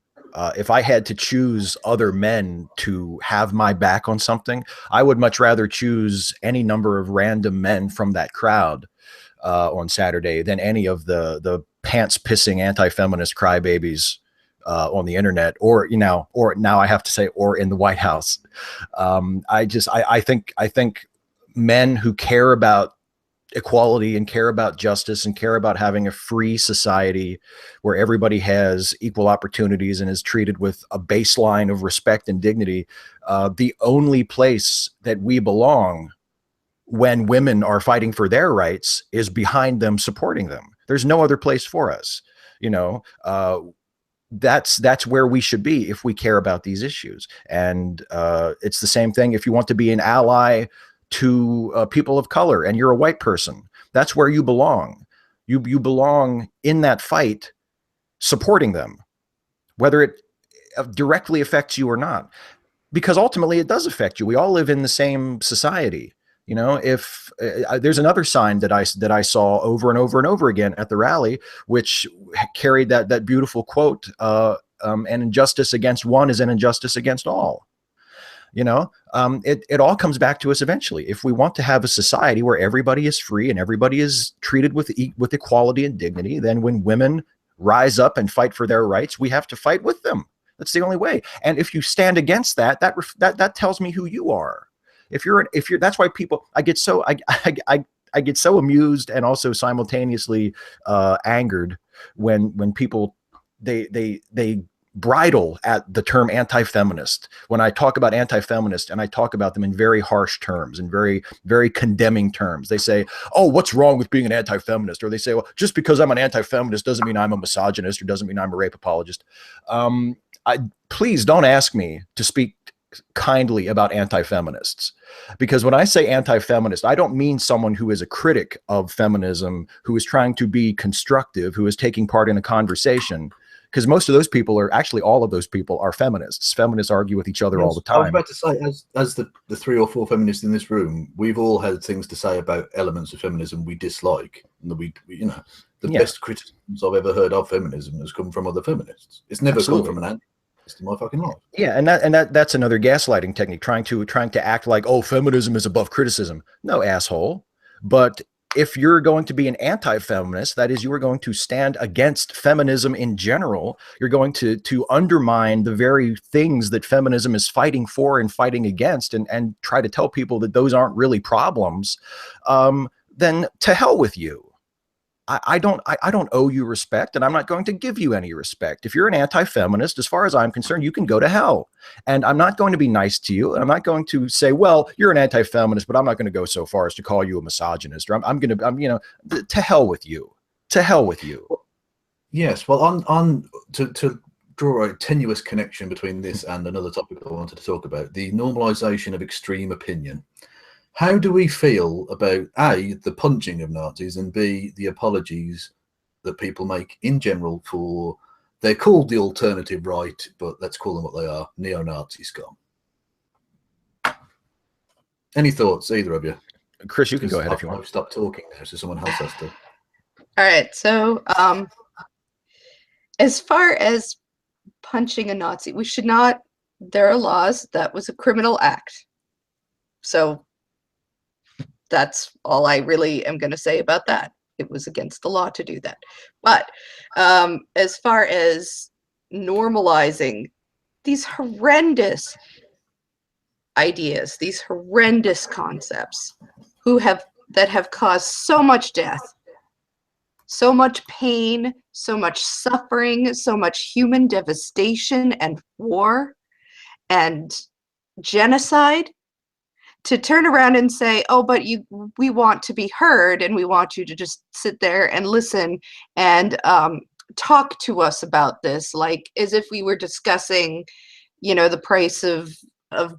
If I had to choose other men to have my back on something, I would much rather choose any number of random men from that crowd on Saturday than any of the pants pissing anti-feminist crybabies on the internet, or now I have to say, or in the White House. I think men who care about equality and care about justice and care about having a free society where everybody has equal opportunities and is treated with a baseline of respect and dignity. The only place that we belong when women are fighting for their rights is behind them, supporting them. There's no other place for us. That's where we should be if we care about these issues. And it's the same thing if you want to be an ally to people of color and you're a white person. That's where you belong. You belong in that fight, supporting them, whether it directly affects you or not, because ultimately it does affect you. We all live in the same society. If there's another sign that I saw over and over and over again at the rally, which carried that beautiful quote, an injustice against one is an injustice against all. It all comes back to us eventually. If we want to have a society where everybody is free and everybody is treated with equality and dignity, then when women rise up and fight for their rights, we have to fight with them. That's the only way. And if you stand against that tells me who you are. If you're, that's why I get so amused and also simultaneously angered when people they bridle at the term anti-feminist when I talk about anti-feminist, and I talk about them in very harsh terms and very, very condemning terms. They say, oh, what's wrong with being an anti-feminist? Or they say, well, just because I'm an anti-feminist doesn't mean I'm a misogynist or doesn't mean I'm a rape apologist. Please don't ask me to speak kindly about anti-feminists, because when I say anti-feminist, I don't mean someone who is a critic of feminism, who is trying to be constructive, who is taking part in a conversation, because most of those people are actually, all of those people are feminists. Feminists argue with each other all the time. I was about to say, as the 3 or 4 feminists in this room, we've all had things to say about elements of feminism we dislike, and that we you know, the best criticisms I've ever heard of feminism has come from other feminists. It's never come from an anti in my fucking life. Yeah, and that's another gaslighting technique, trying to act like, oh, feminism is above criticism. No, asshole. But if you're going to be an anti-feminist, that is, you are going to stand against feminism in general. You're going to undermine the very things that feminism is fighting for and fighting against, and try to tell people that those aren't really problems. Then to hell with you. I don't owe you respect, and I'm not going to give you any respect. If you're an anti-feminist, as far as I'm concerned, you can go to hell. And I'm not going to be nice to you. And I'm not going to say, well, you're an anti-feminist, but I'm not going to go so far as to call you a misogynist. Or I'm you know, to hell with you. To hell with you. Yes. Well, to draw a tenuous connection between this and another topic I wanted to talk about, the normalization of extreme opinion. How do we feel about A, the punching of Nazis, and B, the apologies that people make in general for, they're called the alternative right, but let's call them what they are, neo-Nazi scum. Any thoughts, either of you? Chris, you can go ahead if you want. I've stopped talking now, so someone else has to. All right, so as far as punching a Nazi, we should not, there are laws, that was a criminal act. So that's all I really am going to say about that. It was against the law to do that. But as far as normalizing these horrendous ideas, these horrendous concepts, that have caused so much death, so much pain, so much suffering, so much human devastation and war and genocide, to turn around and say, oh, but we want to be heard, and we want you to just sit there and listen and talk to us about this, like as if we were discussing, you know, the price of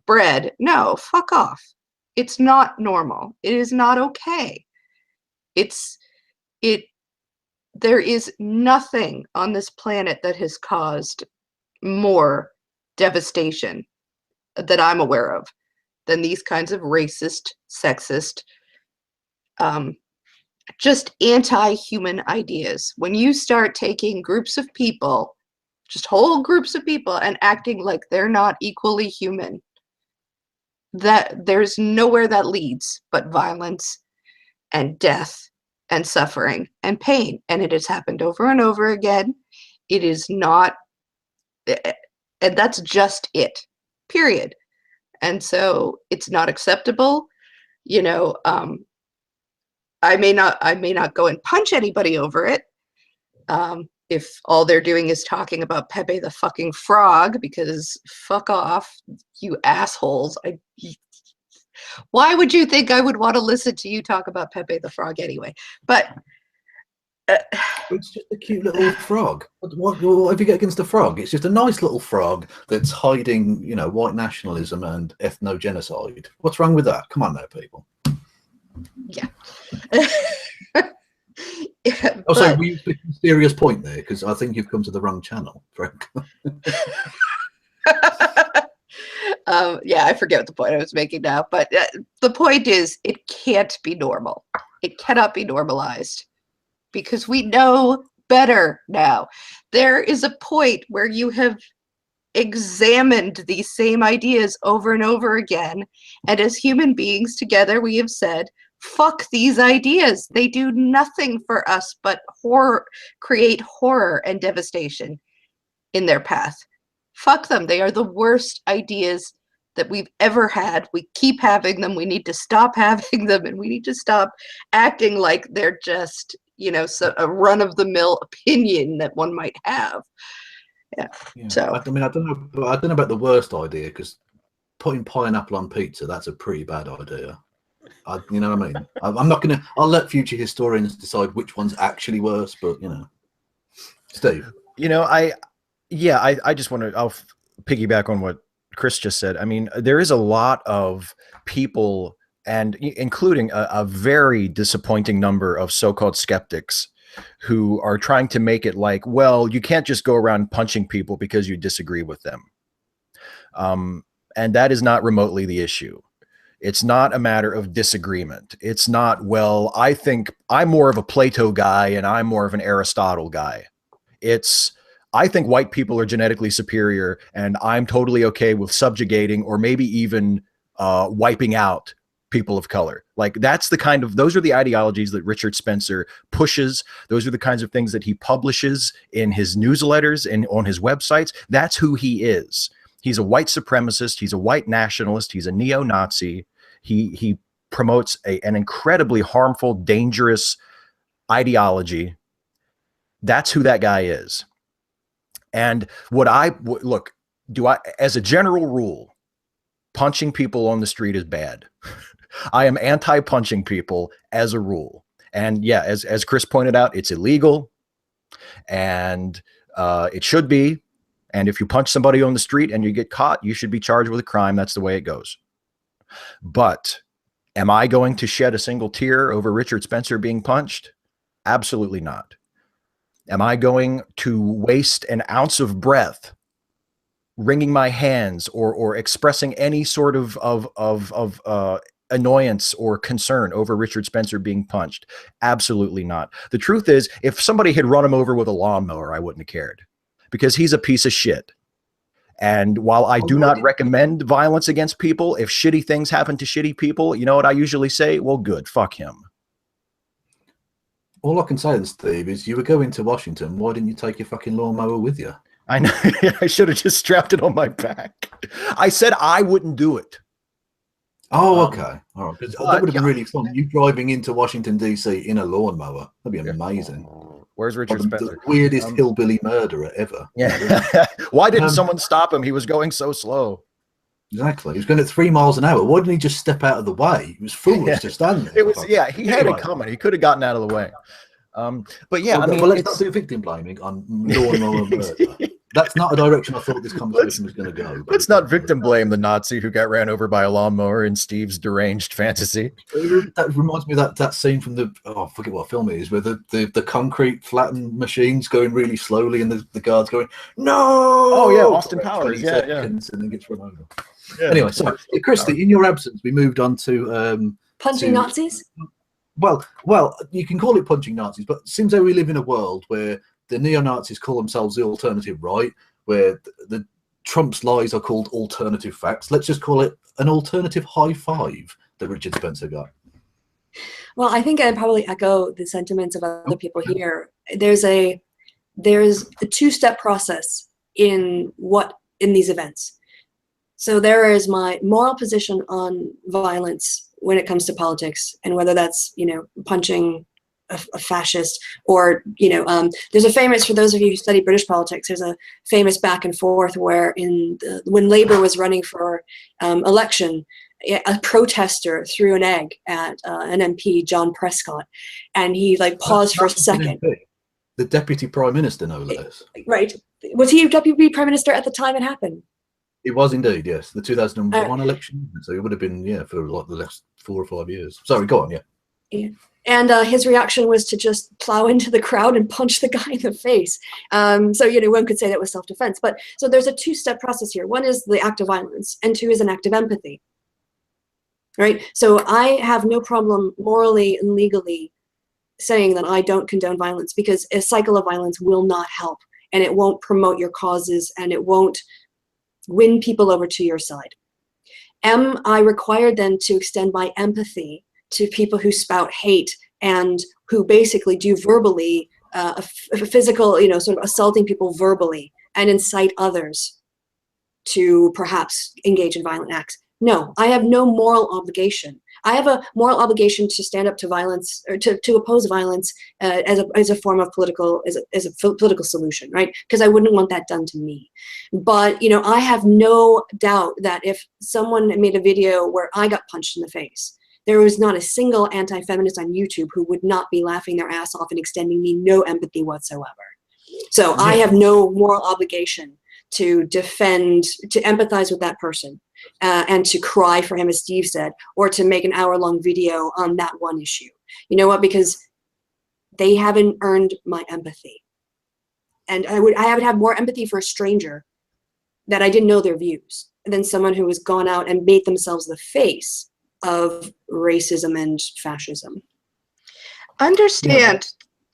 bread. No, fuck off. It's not normal. It is not okay. There is nothing on this planet that has caused more devastation that I'm aware of than these kinds of racist, sexist, just anti-human ideas. When you start taking groups of people, just whole groups of people, and acting like they're not equally human, that there's nowhere that leads but violence and death and suffering and pain. And it has happened over and over again. It is not, and that's just it, period. And so it's not acceptable. You know, I may not go and punch anybody over it. If all they're doing is talking about Pepe the fucking Frog, because fuck off, you assholes. Why would you think I would want to listen to you talk about Pepe the Frog anyway? But it's just a cute little frog. What have you got against a frog? It's just a nice little frog that's hiding, you know, white nationalism and ethno-genocide. What's wrong with that? Come on now, people. Yeah. Also, we used a serious point there, because I think you've come to the wrong channel, Frank. Yeah, I forget what the point I was making now, but the point is, it can't be normal. It cannot be normalized, because we know better now. There is a point where you have examined these same ideas over and over again, and as human beings together, we have said, fuck these ideas. They do nothing for us but create horror and devastation in their path. Fuck them. They are the worst ideas that we've ever had. We keep having them. We need to stop having them, and we need to stop acting like they're just, you know, a run-of-the-mill opinion that one might have. Yeah. So I mean, I don't know about the worst idea, because putting pineapple on pizza, that's a pretty bad idea. You know what I mean? I'm not gonna. I'll let future historians decide which one's actually worse. But you know, Steve. You know, I just want to. I'll piggyback on what Chris just said. I mean, there is a lot of people, and including a very disappointing number of so-called skeptics, who are trying to make it like, well, you can't just go around punching people because you disagree with them. And that is not remotely the issue. It's not a matter of disagreement. It's not, well, I think I'm more of a Plato guy and I'm more of an Aristotle guy. It's, I think white people are genetically superior and I'm totally okay with subjugating or maybe even wiping out people of color. Like that's the kind of, those are the ideologies that Richard Spencer pushes. Those are the kinds of things that he publishes in his newsletters and on his websites. That's who he is. He's a white supremacist. He's a white nationalist. He's a neo-Nazi. He promotes an incredibly harmful, dangerous ideology. That's who that guy is. And look, as a general rule, punching people on the street is bad. I am anti-punching people as a rule. And yeah, as Chris pointed out, it's illegal and it should be. And if you punch somebody on the street and you get caught, you should be charged with a crime. That's the way it goes. But am I going to shed a single tear over Richard Spencer being punched? Absolutely not. Am I going to waste an ounce of breath wringing my hands or expressing any sort of annoyance or concern over Richard Spencer being punched? Absolutely not. The truth is, if somebody had run him over with a lawnmower, I wouldn't have cared, because he's a piece of shit. And while I do not recommend violence against people, if shitty things happen to shitty people, you know what I usually say? Well, good, fuck him. All I can say, Steve, is you were going to Washington. Why didn't you take your fucking lawnmower with you? I know. I should have just strapped it on my back. I said I wouldn't do it. Oh, okay. All right. That would have been really fun. You driving into Washington, D.C. in a lawnmower. That'd be amazing. Where's Richard Spencer? The weirdest hillbilly murderer ever. Yeah. Why didn't someone stop him? He was going so slow. Exactly. He was going at 3 miles an hour. Why didn't he just step out of the way? It was foolish to stand there. It was, yeah, he had it coming. He could have gotten out of the way. But yeah, well, let's not do victim blaming on lawnmower murder. That's not a direction I thought this conversation was going to go. Let's not victim blame the Nazi who got ran over by a lawnmower in Steve's deranged fantasy. That reminds me of that scene from the, I forget what film it is, where the concrete flattened machines going really slowly and the guards going, no! Oh, yeah, Austin Powers. Yeah. And then gets run over. Yeah, anyway, so Kristi, in your absence, we moved on to... punching Nazis? Well, you can call it punching Nazis, but it seems that we live in a world where the neo-Nazis call themselves the alternative right, where the Trump's lies are called alternative facts. Let's just call it an alternative high five that Richard Spencer got. Well, I think I'd probably echo the sentiments of other people here. There's a two-step process in these events. So there is my moral position on violence when it comes to politics, and whether that's, punching a fascist or, there's a famous, for those of you who study British politics, there's a famous back and forth where when Labour was running for election, a protester threw an egg at an MP, John Prescott, and he paused for a second. The Deputy Prime Minister, no less. Right. Was he Deputy Prime Minister at the time it happened? It was indeed, yes. The 2001 election. So it would have been, for the last 4 or 5 years. Sorry, go on, yeah. And his reaction was to just plow into the crowd and punch the guy in the face. So, one could say that was self-defense. But so there's a two-step process here. One is the act of violence, and two is an act of empathy. Right? So I have no problem morally and legally saying that I don't condone violence, because a cycle of violence will not help, and it won't promote your causes, and it won't win people over to your side. Am I required then to extend my empathy to people who spout hate and who basically do verbally, physical, sort of assaulting people verbally and incite others to perhaps engage in violent acts? No, I have no moral obligation. I have a moral obligation to stand up to violence, or to oppose violence as a form of political, as a political solution, right? Because I wouldn't want that done to me. But, you know, I have no doubt that if someone made a video where I got punched in the face, there was not a single anti-feminist on YouTube who would not be laughing their ass off and extending me no empathy whatsoever. So I have no moral obligation to defend, to empathize with that person. And to cry for him, as Steve said, or to make an hour-long video on that one issue. You know what? Because they haven't earned my empathy. And I would have more empathy for a stranger that I didn't know their views than someone who has gone out and made themselves the face of racism and fascism. Understand,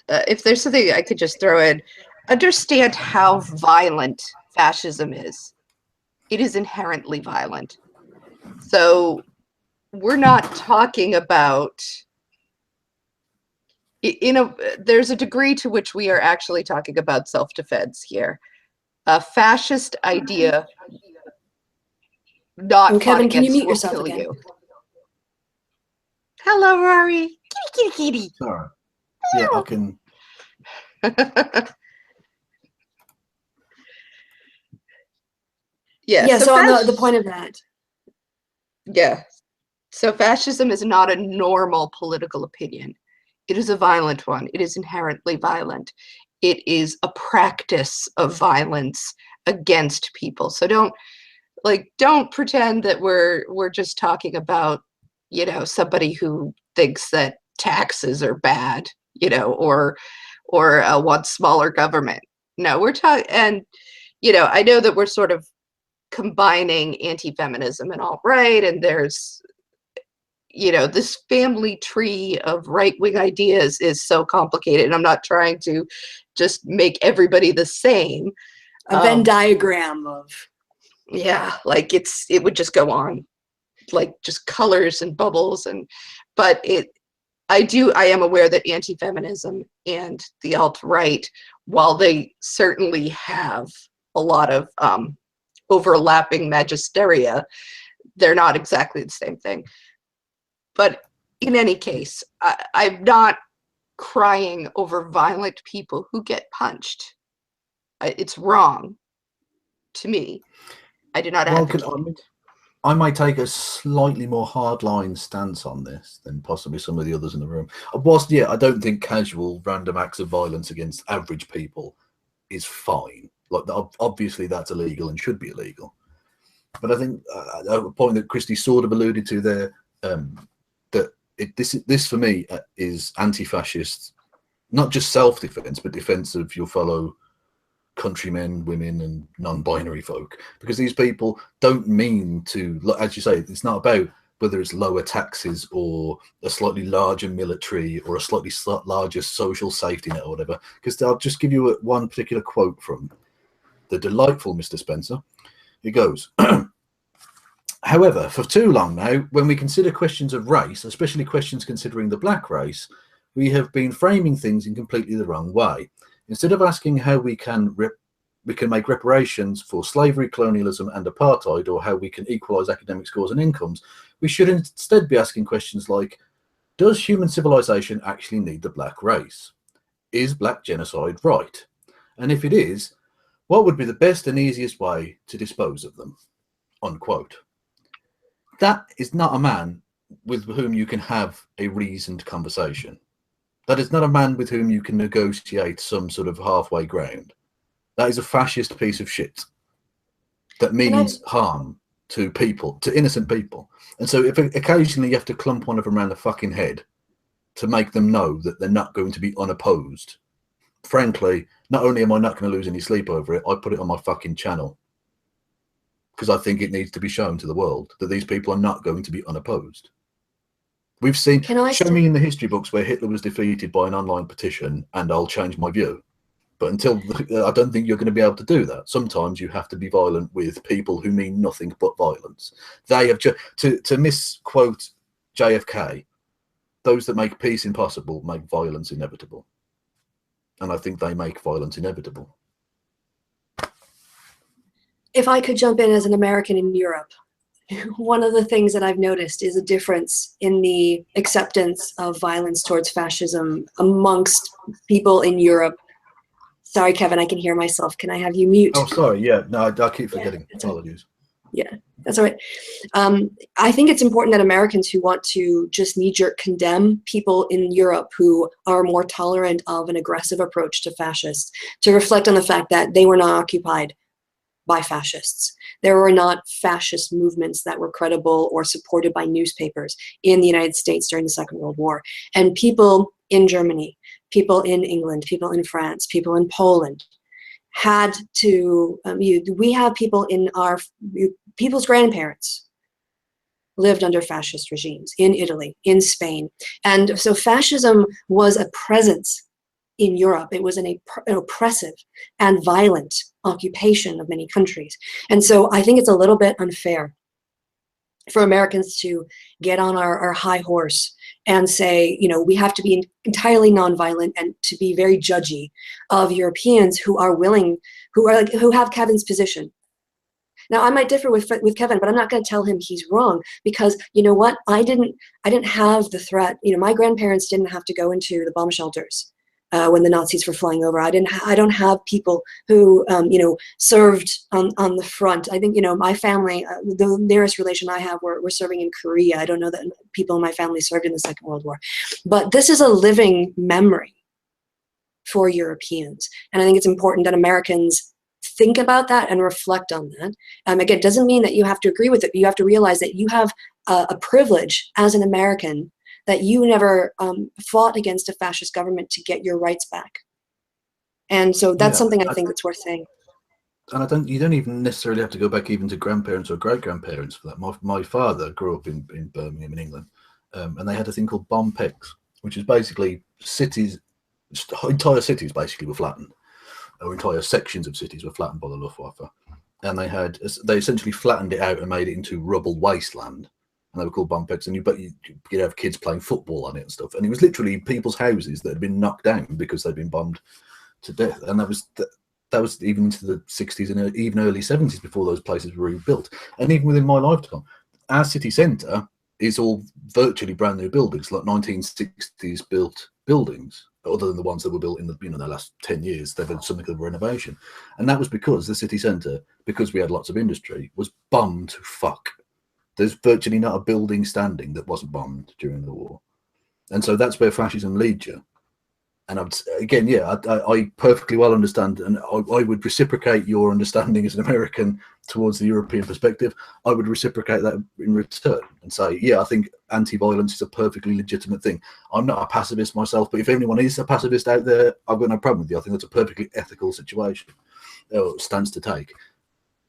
if there's something I could just throw in, understand how violent fascism is. It is inherently violent. So we're not talking about, there's a degree to which we are actually talking about self-defense here. A fascist idea, not Kevin, can you mute will yourself kill again? you. Hello, Rory. Kitty, kitty, kitty. Sorry. Yeah, I can. Yeah, so on the point of that. Yeah. So fascism is not a normal political opinion. It is a violent one. It is inherently violent. It is a practice of violence against people. So don't pretend that we're just talking about, you know, somebody who thinks that taxes are bad, you know, or wants smaller government. No, we're talking, and, you know, I know that we're sort of combining anti-feminism and alt-right, and there's, you know, this family tree of right-wing ideas is so complicated, and I'm not trying to just make everybody the same. A Venn diagram of, yeah, like it would just go on, like just colors and bubbles, but I am aware that anti-feminism and the alt-right, while they certainly have a lot of overlapping magisteria, they're not exactly the same thing. But in any case, I'm not crying over violent people who get punched. It's wrong to me. I do not advocate. I might take a slightly more hardline stance on this than possibly some of the others in the room. Whilst, yeah, I don't think casual random acts of violence against average people is fine. Like, obviously that's illegal and should be illegal. But I think a point that Kristi sort of alluded to there, that this for me is anti-fascist, not just self-defense, but defense of your fellow countrymen, women, and non-binary folk, because these people don't mean to, as you say, it's not about whether it's lower taxes or a slightly larger military or a slightly larger social safety net or whatever. Because I'll just give you one particular quote from the delightful Mr. Spencer. It goes, however, for too long now, when we consider questions of race, especially questions considering the black race, we have been framing things in completely the wrong way. Instead of asking how we can make reparations for slavery, colonialism, and apartheid, or how we can equalize academic scores and incomes, we should instead be asking questions like, does human civilization actually need the black race? Is black genocide right? And if it is, what would be the best and easiest way to dispose of them? Unquote. That is not a man with whom you can have a reasoned conversation. That is not a man with whom you can negotiate some sort of halfway ground. That is a fascist piece of shit that means harm to people, to innocent people. And so if occasionally you have to clump one of them around the fucking head to make them know that they're not going to be unopposed, frankly, not only am I not going to lose any sleep over it, I put it on my fucking channel because I think it needs to be shown to the world that these people are not going to be unopposed. We've seen, show me in the history books where Hitler was defeated by an online petition and I'll change my view. But until, I don't think you're going to be able to do that. Sometimes you have to be violent with people who mean nothing but violence. They have, to misquote JFK, those that make peace impossible make violence inevitable. And I think they make violence inevitable. If I could jump in as an American in Europe, one of the things that I've noticed is a difference in the acceptance of violence towards fascism amongst people in Europe. Sorry, Kevin, I can hear myself. Can I have you mute? Oh, sorry. Yeah, no, I keep forgetting. Yeah, Apologies. Yeah, that's all right. I think it's important that Americans who want to just knee-jerk condemn people in Europe who are more tolerant of an aggressive approach to fascists to reflect on the fact that they were not occupied by fascists. There were not fascist movements that were credible or supported by newspapers in the United States during the Second World War. And people in Germany, people in England, people in France, people in Poland had to, we have people in our, people's grandparents lived under fascist regimes in Italy, in Spain. And so fascism was a presence in Europe. It was an oppressive and violent occupation of many countries. And so I think it's a little bit unfair for Americans to get on our high horse and say, you know, we have to be entirely nonviolent and to be very judgy of Europeans who are willing, who have Kevin's position. Now, I might differ with Kevin, but I'm not going to tell him he's wrong, because you know what? I didn't have the threat. You know, my grandparents didn't have to go into the bomb shelters when the Nazis were flying over. I don't have people who you know, served on the front. I think, you know, my family, the nearest relation I have were serving in Korea. I don't know that people in my family served in the Second World War, but this is a living memory for Europeans, and I think it's important that Americans think about that and reflect on that. Again, it doesn't mean that you have to agree with it, but you have to realize that you have a privilege as an American, that you never fought against a fascist government to get your rights back. And so that's something I think that's worth saying. And you don't even necessarily have to go back even to grandparents or great-grandparents for that. My father grew up in Birmingham in England, and they had a thing called bomb pegs, which is basically cities, entire cities basically were flattened, or entire sections of cities were flattened by the Luftwaffe. And they essentially flattened it out and made it into rubble wasteland. And they were called bomb pegs, and you'd have kids playing football on it and stuff. And it was literally people's houses that had been knocked down because they'd been bombed to death. And that was even into the 60s and even early 70s before those places were rebuilt. And even within my lifetime, our city centre is all virtually brand new buildings, like 1960s built buildings, other than the ones that were built in the last 10 years. They've had something of renovation. And that was because the city centre, because we had lots of industry, was bombed to fuck. There's virtually not a building standing that wasn't bombed during the war. And so that's where fascism leads you. And I perfectly well understand, and I would reciprocate your understanding as an American towards the European perspective. I would reciprocate that in return and say, yeah, I think anti-violence is a perfectly legitimate thing. I'm not a pacifist myself, but if anyone is a pacifist out there, I've got no problem with you. I think that's a perfectly ethical situation, stance to take.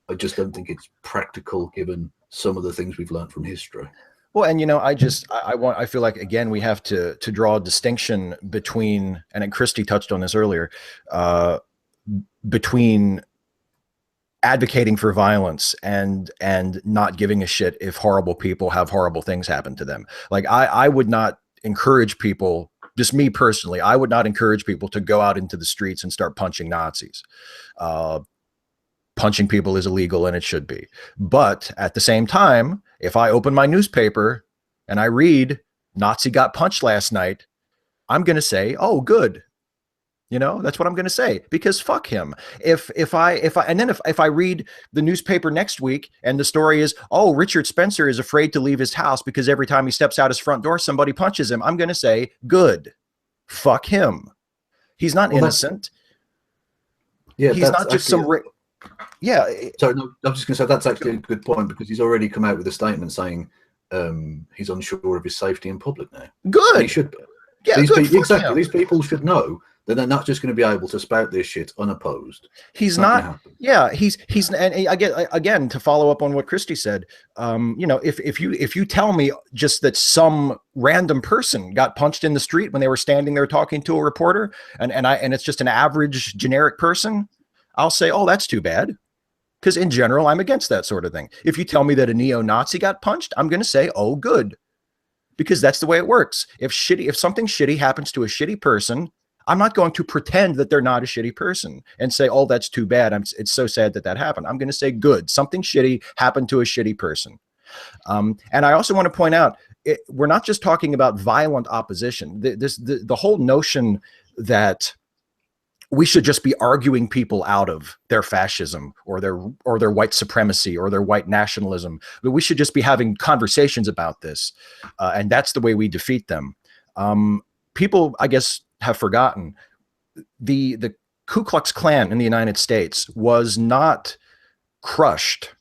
I just don't think it's practical given some of the things we've learned from history. Well, and you know, I feel like, again, we have to draw a distinction between, and Kristi touched on this earlier, between advocating for violence and not giving a shit if horrible people have horrible things happen to them. Like I would not encourage people, just me personally, I would not encourage people to go out into the streets and start punching Nazis. Punching people is illegal, and it should be. But at the same time, if I open my newspaper and I read Nazi got punched last night, I'm going to say, oh, good. You know, that's what I'm going to say, because fuck him. If I read the newspaper next week and the story is, oh, Richard Spencer is afraid to leave his house because every time he steps out his front door, somebody punches him, I'm going to say, good. Fuck him. He's not innocent. Yeah, he's not just some. Yeah. Sorry, no, I'm just going to say that's actually a good point, because he's already come out with a statement saying he's unsure of his safety in public now. Good. He should be. Yeah, exactly. These people should know that they're not just going to be able to spout this shit unopposed. He's not. Yeah, he's. And I get, again, to follow up on what Kristi said. You know, if you tell me just that some random person got punched in the street when they were standing there talking to a reporter, and it's just an average generic person, I'll say, oh, that's too bad. Because in general, I'm against that sort of thing. If you tell me that a neo-Nazi got punched, I'm going to say, oh, good. Because that's the way it works. If something shitty happens to a shitty person, I'm not going to pretend that they're not a shitty person and say, oh, that's too bad. It's so sad that happened. I'm going to say, good. Something shitty happened to a shitty person. And I also want to point out, we're not just talking about violent opposition. The whole notion that we should just be arguing people out of their fascism or their white supremacy or their white nationalism, but we should just be having conversations about this, and that's the way we defeat them. People, I guess, have forgotten the Ku Klux Klan in the United States was not crushed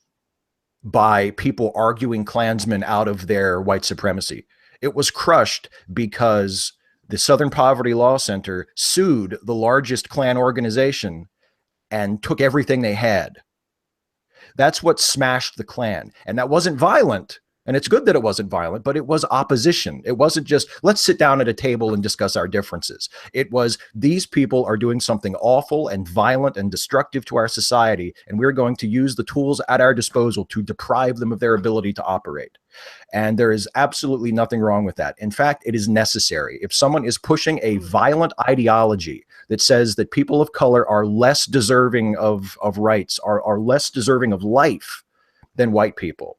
by people arguing Klansmen out of their white supremacy. It was crushed because the Southern Poverty Law Center sued the largest Klan organization and took everything they had. That's what smashed the Klan. And that wasn't violent. And it's good that it wasn't violent, but it was opposition. It wasn't just, let's sit down at a table and discuss our differences. It was, these people are doing something awful and violent and destructive to our society, and we're going to use the tools at our disposal to deprive them of their ability to operate. And there is absolutely nothing wrong with that. In fact, it is necessary. If someone is pushing a violent ideology that says that people of color are less deserving of rights, are less deserving of life than white people,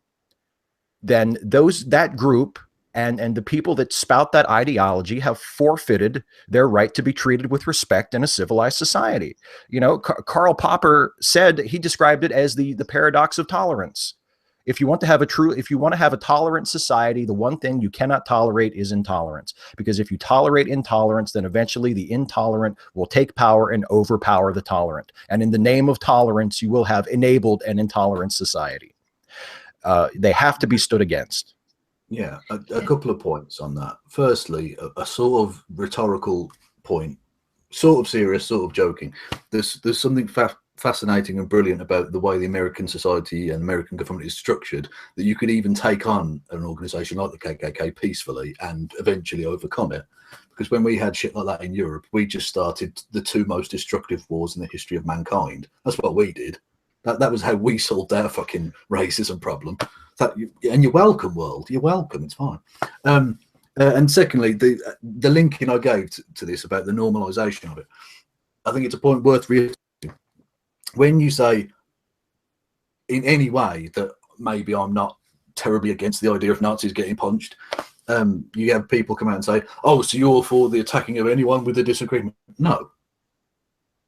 then that group and the people that spout that ideology have forfeited their right to be treated with respect in a civilized society. You know, Karl Popper said, he described it as the paradox of tolerance. If you want to have a tolerant society, the one thing you cannot tolerate is intolerance. Because if you tolerate intolerance, then eventually the intolerant will take power and overpower the tolerant. And in the name of tolerance, you will have enabled an intolerant society. They have to be stood against. Yeah, a couple of points on that. Firstly, a sort of rhetorical point, sort of serious, sort of joking. There's something fascinating and brilliant about the way the American society and American government is structured, that you could even take on an organization like the KKK peacefully and eventually overcome it. Because when we had shit like that in Europe, we just started the two most destructive wars in the history of mankind. That's what we did. That was how we solved our fucking racism problem. And you're welcome, world. You're welcome. It's fine. And secondly, the linking I gave to this about the normalization of it, I think it's a point worth reiterating. When you say in any way that maybe I'm not terribly against the idea of Nazis getting punched, you have people come out and say, oh, so you're for the attacking of anyone with a disagreement. No.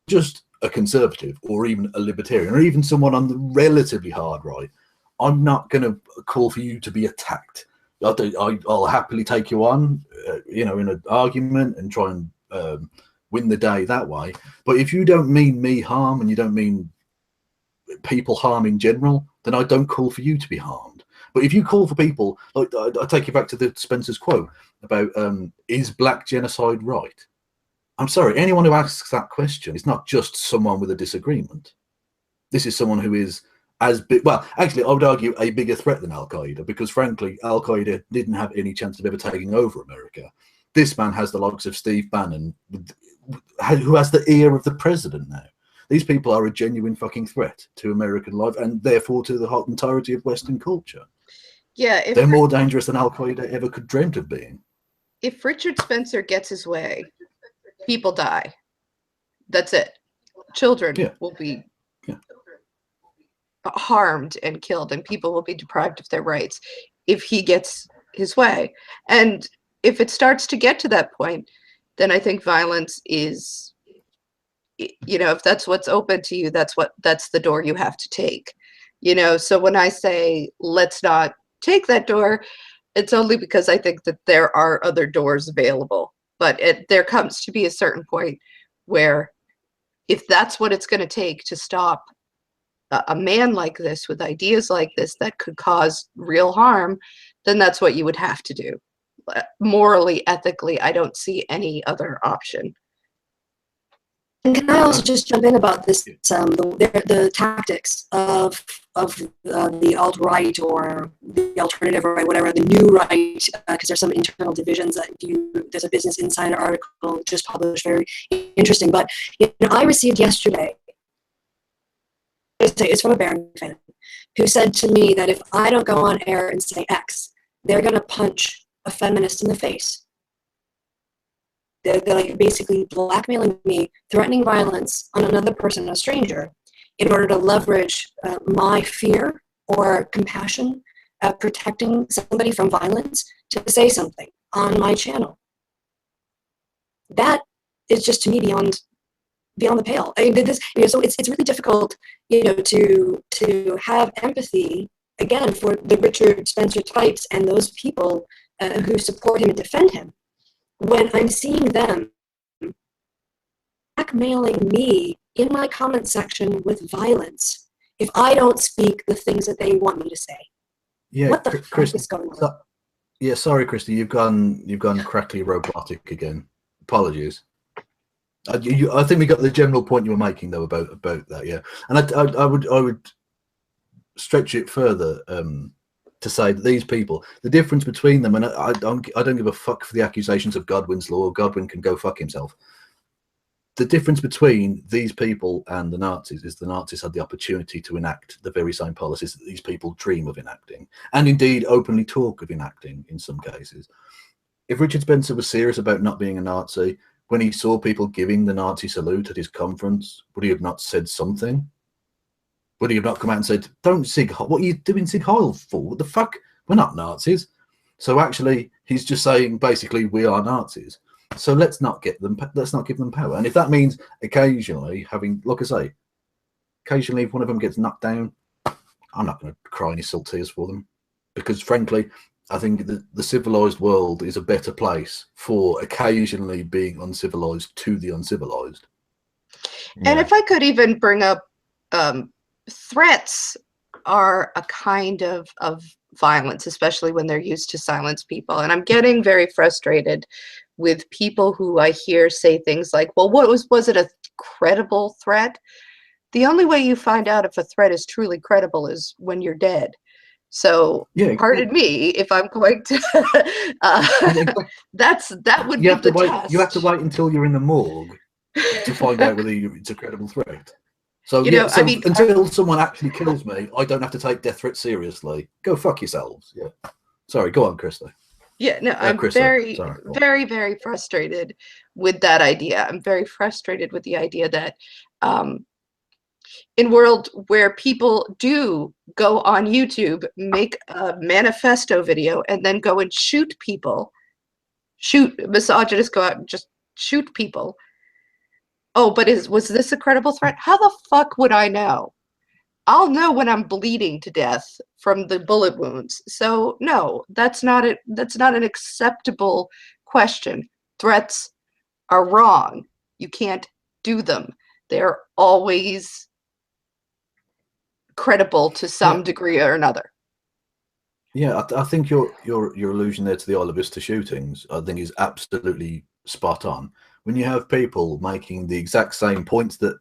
Just a conservative or even a libertarian or even someone on the relatively hard right, I'm not going to call for you to be attacked. I'll happily take you on, in an argument and try and win the day that way. But if you don't mean me harm and you don't mean people harm in general, then I don't call for you to be harmed. But if you call for people, like I take you back to the Spencer's quote about is black genocide right? I'm sorry, anyone who asks that question is not just someone with a disagreement. This is someone who is as big, well, actually, I would argue a bigger threat than Al-Qaeda, because frankly, Al-Qaeda didn't have any chance of ever taking over America. This man has the likes of Steve Bannon, who has the ear of the president now. These people are a genuine fucking threat to American life and therefore to the entirety of Western culture. Yeah, they're more dangerous than Al-Qaeda ever could dreamt of being. If Richard Spencer gets his way, people die. That's it. Children will be harmed and killed, and people will be deprived of their rights if he gets his way. And if it starts to get to that point, then I think violence is, if that's what's open to you, that's the door you have to take. So when I say let's not take that door, it's only because I think that there are other doors available. But there comes to be a certain point where if that's what it's going to take to stop a man like this with ideas like this that could cause real harm, then that's what you would have to do. Morally, ethically, I don't see any other option. And can I also just jump in about this, the tactics of the alt-right or the alternative right, whatever, the new right, because there's some internal divisions that there's a Business Insider article just published, very interesting. But I received yesterday, it's from a Barron fan, who said to me that if I don't go on air and say X, they're going to punch a feminist in the face. They're like basically blackmailing me, threatening violence on another person, a stranger, in order to leverage my fear or compassion protecting somebody from violence to say something on my channel. That is just, to me, beyond the pale. I mean, this, so it's really difficult, to have empathy, again, for the Richard Spencer types and those people who support him and defend him, when I'm seeing them blackmailing me in my comment section with violence if I don't speak the things that they want me to say. Yeah, what the fuck is going on? Yeah, sorry, Kristi, you've gone crackly robotic again. Apologies. I think we got the general point you were making though about that, yeah. And I would stretch it further to say that these people, the difference between them, and I don't give a fuck for the accusations of Godwin's law. Godwin can go fuck himself. The difference between these people and the Nazis is the Nazis had the opportunity to enact the very same policies that these people dream of enacting, and indeed openly talk of enacting in some cases. If Richard Spencer was serious about not being a Nazi, when he saw people giving the Nazi salute at his conference, would he have not said something? Would he have not come out and said, "Don't Sieg Heil, what are you doing Sieg Heil for? What the fuck? We're not Nazis." So actually, he's just saying, basically, we are Nazis. So let's not give them power. And if that means occasionally having, like I say, occasionally if one of them gets knocked down, I'm not going to cry any salt tears for them, because frankly, I think the civilized world is a better place for occasionally being uncivilized to the uncivilized. And if I could even bring up, threats are a kind of violence, especially when they're used to silence people. And I'm getting very frustrated with people who I hear say things like, well, was it a credible threat? The only way you find out if a threat is truly credible is when you're dead. So yeah, pardon me if I'm going to that would be the test. You have to wait until you're in the morgue to find out whether it's a credible threat. So I mean, until someone actually kills me, I don't have to take death threats seriously. Go fuck yourselves. Yeah. Sorry, go on, Kristi. Yeah, no, I'm very, very, very frustrated with that idea. I'm very frustrated with the idea that in a world where people do go on YouTube, make a manifesto video, and then go and shoot people, misogynists go out and just shoot people. Oh, but was this a credible threat? How the fuck would I know? I'll know when I'm bleeding to death from the bullet wounds. So no, that's not it. That's not an acceptable question. Threats are wrong. You can't do them. They're always credible to some degree or another. Yeah, I think your allusion there to the Isla Vista shootings, I think, is absolutely spot on. When you have people making the exact same points that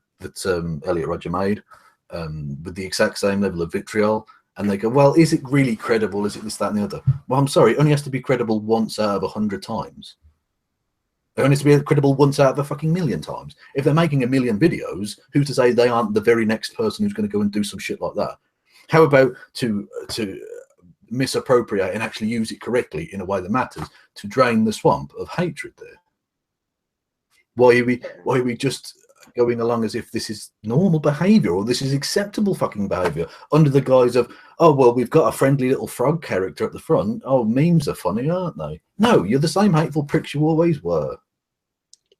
Elliot Rodger made, with the exact same level of vitriol, and they go, well, is it really credible? Is it this, that, and the other? Well, I'm sorry, it only has to be credible once out of 100 times. It only has to be credible once out of a fucking million times. If they're making a million videos, who's to say they aren't the very next person who's going to go and do some shit like that? How about to misappropriate and actually use it correctly in a way that matters, to drain the swamp of hatred there? Why are we just going along as if this is normal behavior or this is acceptable fucking behavior under the guise of, oh, well, we've got a friendly little frog character at the front. Oh, memes are funny, aren't they? No, you're the same hateful pricks you always were.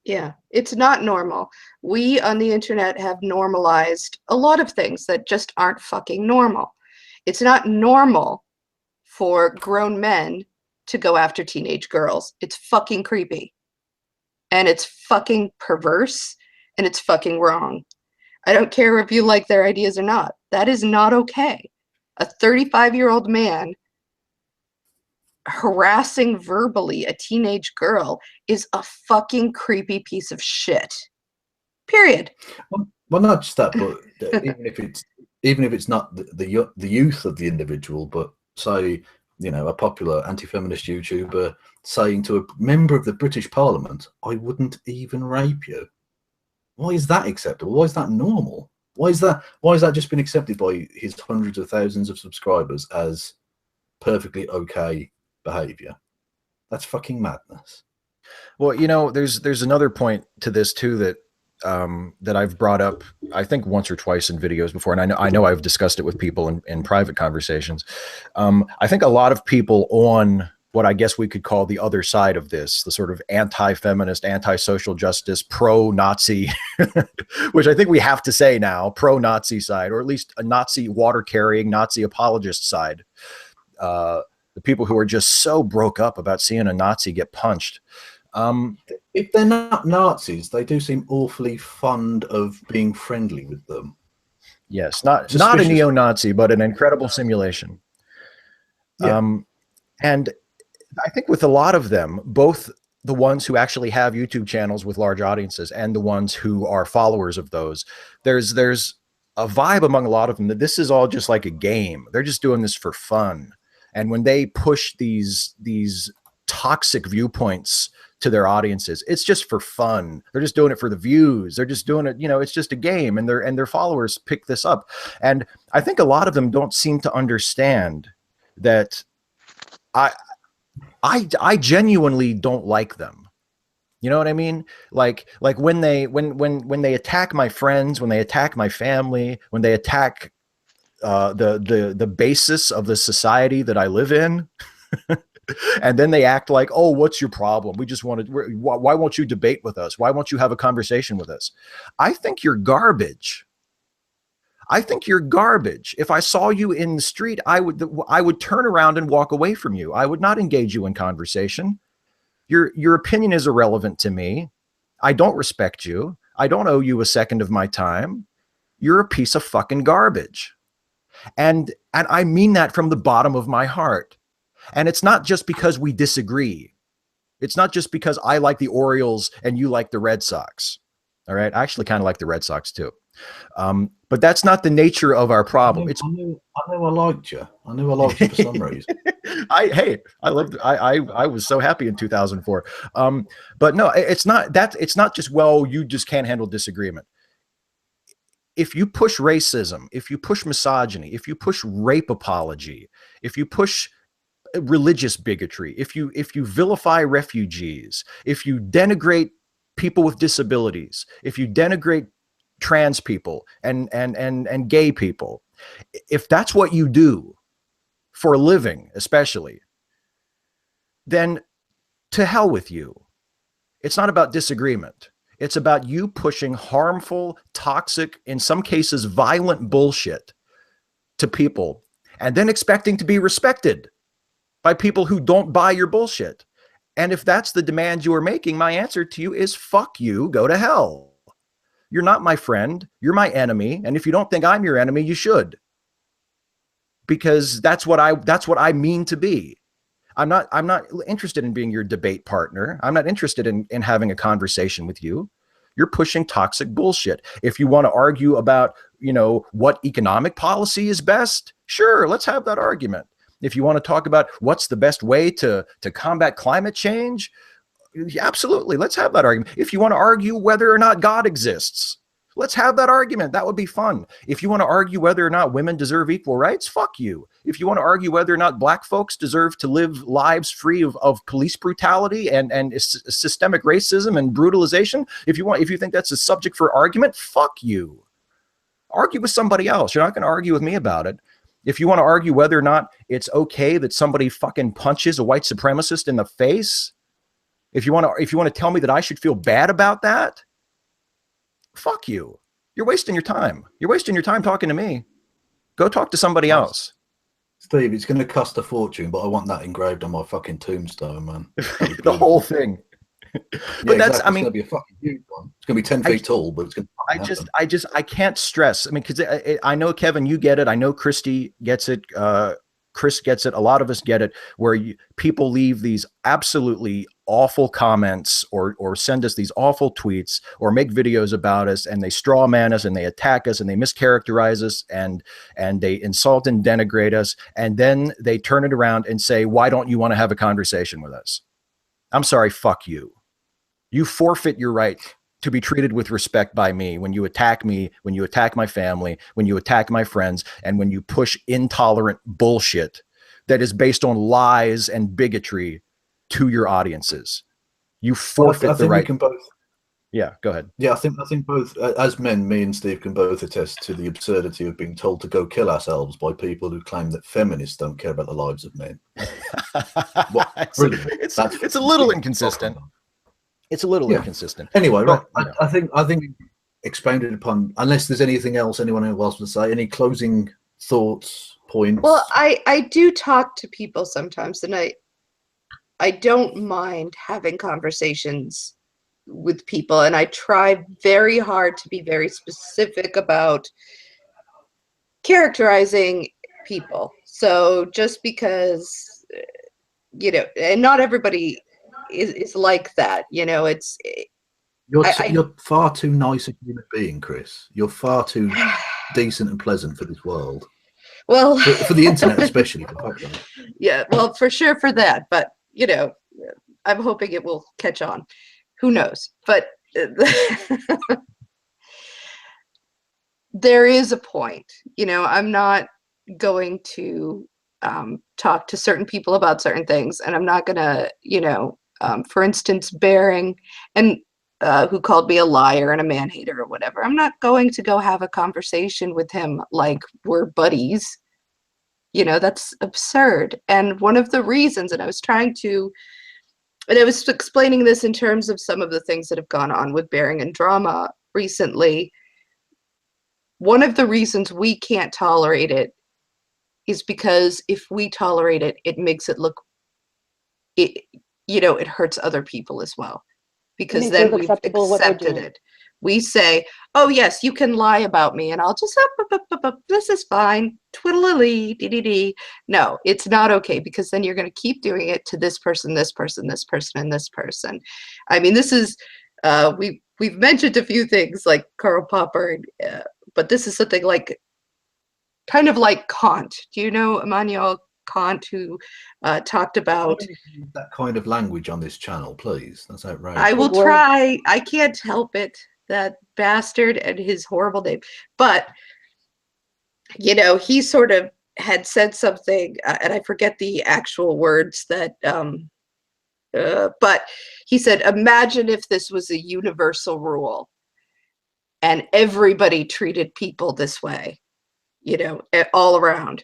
Yeah, it's not normal. We on the internet have normalized a lot of things that just aren't fucking normal. It's not normal for grown men to go after teenage girls. It's fucking creepy. And it's fucking perverse. And it's fucking wrong. I don't care if you like their ideas or not. That is not okay. A 35-year-old man harassing verbally a teenage girl is a fucking creepy piece of shit. Period. Well, not just that, but even if it's not the youth of the individual, but say, a popular anti-feminist YouTuber saying to a member of the British Parliament, "I wouldn't even rape you." Why is that acceptable? Why is that normal? Why is that just been accepted by his hundreds of thousands of subscribers as perfectly okay behavior? That's fucking madness. Well, there's another point to this too, that that I've brought up, I think once or twice in videos before, and I know I've discussed it with people in private conversations. I think a lot of people on what I guess we could call the other side of this, the sort of anti-feminist, anti-social justice, pro-Nazi, which I think we have to say now, pro-Nazi side, or at least a Nazi water-carrying, Nazi apologist side. The people who are just so broke up about seeing a Nazi get punched. If they're not Nazis, they do seem awfully fond of being friendly with them. Yes, not a neo-Nazi, but an incredible simulation. Yeah. And I think with a lot of them, both the ones who actually have YouTube channels with large audiences and the ones who are followers of those, there's a vibe among a lot of them that this is all just like a game. They're just doing this for fun. And when they push these toxic viewpoints to their audiences, it's just for fun. They're just doing it for the views. They're just doing it, you know, it's just a game, and their followers pick this up. And I think a lot of them don't seem to understand that I genuinely don't like them. You know what I mean? Like when they attack my friends, when they attack my family, when they attack the basis of the society that I live in, and then they act like, oh, what's your problem? We just wanted, why won't you debate with us? Why won't you have a conversation with us? I think you're garbage. I think you're garbage. If I saw you in the street, I would turn around and walk away from you. I would not engage you in conversation. Your opinion is irrelevant to me. I don't respect you. I don't owe you a second of my time. You're a piece of fucking garbage. And I mean that from the bottom of my heart. And it's not just because we disagree. It's not just because I like the Orioles and you like the Red Sox. All right. I actually kind of like the Red Sox too. But that's not the nature of our problem. I knew I liked you. I knew I liked you for some reason. I was so happy in 2004. But no, it's not that. It's not just, well, you just can't handle disagreement. If you push racism, if you push misogyny, if you push rape apology, if you push religious bigotry, if you vilify refugees, if you denigrate people with disabilities, if you denigrate trans people and gay people, if that's what you do for a living, especially, then to hell with you. It's not about disagreement. It's about you pushing harmful, toxic, in some cases violent bullshit to people and then expecting to be respected by people who don't buy your bullshit. And if that's the demand you are making, my answer to you is fuck you, go to hell. You're not my friend, you're my enemy. And if you don't think I'm your enemy, you should. Because that's what I mean to be. I'm not interested in being your debate partner. I'm not interested in having a conversation with you. You're pushing toxic bullshit. If you want to argue about, you know, what economic policy is best, sure, let's have that argument. If you want to talk about what's the best way to combat climate change, absolutely, let's have that argument. If you want to argue whether or not God exists, let's have that argument. That would be fun. If you want to argue whether or not women deserve equal rights, fuck you. If you want to argue whether or not black folks deserve to live lives free of police brutality and systemic racism and brutalization, if you think that's a subject for argument, fuck you. Argue with somebody else. You're not going to argue with me about it. If you want to argue whether or not it's okay that somebody fucking punches a white supremacist in the face, if you want to tell me that I should feel bad about that, fuck you. You're wasting your time. You're wasting your time talking to me. Go talk to somebody else. Steve, it's going to cost a fortune, but I want that engraved on my fucking tombstone, man. The whole thing. But that's, exactly. I mean, it's going to be a fucking huge one. It's going to be 10 feet tall, but it's going to I can't stress. I mean, because I know, Kevin, you get it. I know Kristi gets it. Chris gets it. A lot of us get it, where people leave these absolutely awful comments or send us these awful tweets or make videos about us, and they straw man us and they attack us and they mischaracterize us and they insult and denigrate us. And then they turn it around and say, why don't you want to have a conversation with us? I'm sorry, fuck you. You forfeit your right to be treated with respect by me when you attack me, when you attack my family, when you attack my friends, and when you push intolerant bullshit that is based on lies and bigotry to your audiences. You forfeit the right. Yeah, go ahead. Yeah, I think both as men, me and Steve can both attest to the absurdity of being told to go kill ourselves by people who claim that feminists don't care about the lives of men. What? Brilliant. It's a little inconsistent. It's a little inconsistent. Anyway, but, right, I think expounded upon. Unless there's anything else anyone else would say, any closing thoughts, points? Well, I do talk to people sometimes, and I don't mind having conversations with people, and I try very hard to be very specific about characterizing people. So just because, you know, and not everybody is like that, you know, it's you're far too nice a human being, Chris. You're far too decent and pleasant for this world. Well, for the internet especially. Yeah, well, for sure for that, but you know, I'm hoping it will catch on. Who knows? But there is a point, you know, I'm not going to talk to certain people about certain things, and I'm not gonna, you know, for instance, Bering, and who called me a liar and a man-hater or whatever. I'm not going to go have a conversation with him like we're buddies. You know, that's absurd. And one of the reasons, and I was explaining this in terms of some of the things that have gone on with Bering and drama recently. One of the reasons we can't tolerate it is because if we tolerate it, it makes it look, it hurts other people as well. Because then we've accepted it. We say, oh yes, you can lie about me and I'll just, this is fine, twiddly dee. No, it's not okay, because then you're going to keep doing it to this person, this person, this person, and this person. I mean, this is, we've mentioned a few things like Karl Popper, but this is something like, kind of like Kant. Do you know Immanuel Kant, who talked about that kind of language on this channel, please? That's outrageous. I will try. I can't help it, that bastard and his horrible name. But you know, he sort of had said something, and I forget the actual words that but he said, imagine if this was a universal rule and everybody treated people this way, you know, all around.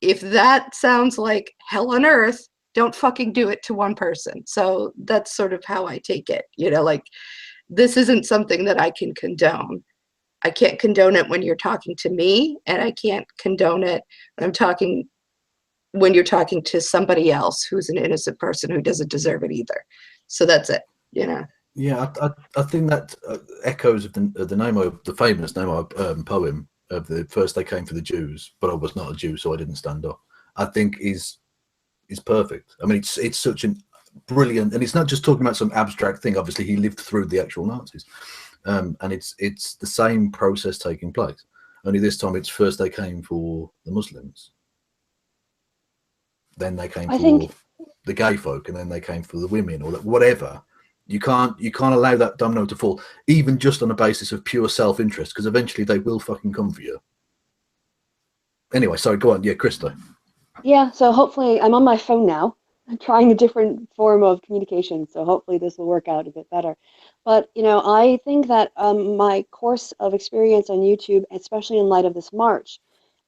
If that sounds like hell on earth, don't fucking do it to one person. So that's sort of how I take it, you know, like, this isn't something that I can condone. I can't condone it when you're talking to me, and I can't condone it when you're talking to somebody else who's an innocent person who doesn't deserve it either. So that's it, you know. Yeah, I think that echoes of the famous Nemo poem of the first they came for the Jews, but I was not a Jew, so I didn't stand up. I think is perfect. I mean, it's such a brilliant, and it's not just talking about some abstract thing. Obviously, he lived through the actual Nazis, and it's the same process taking place. Only this time, it's first they came for the Muslims, then they came for the gay folk, and then they came for the women, or whatever. You can't allow that domino to fall, even just on the basis of pure self-interest, because eventually they will fucking come for you. Anyway, sorry, go on. Yeah, Kristi. Yeah, so hopefully I'm on my phone now. I'm trying a different form of communication, so hopefully this will work out a bit better. But, you know, I think that my course of experience on YouTube, especially in light of this march,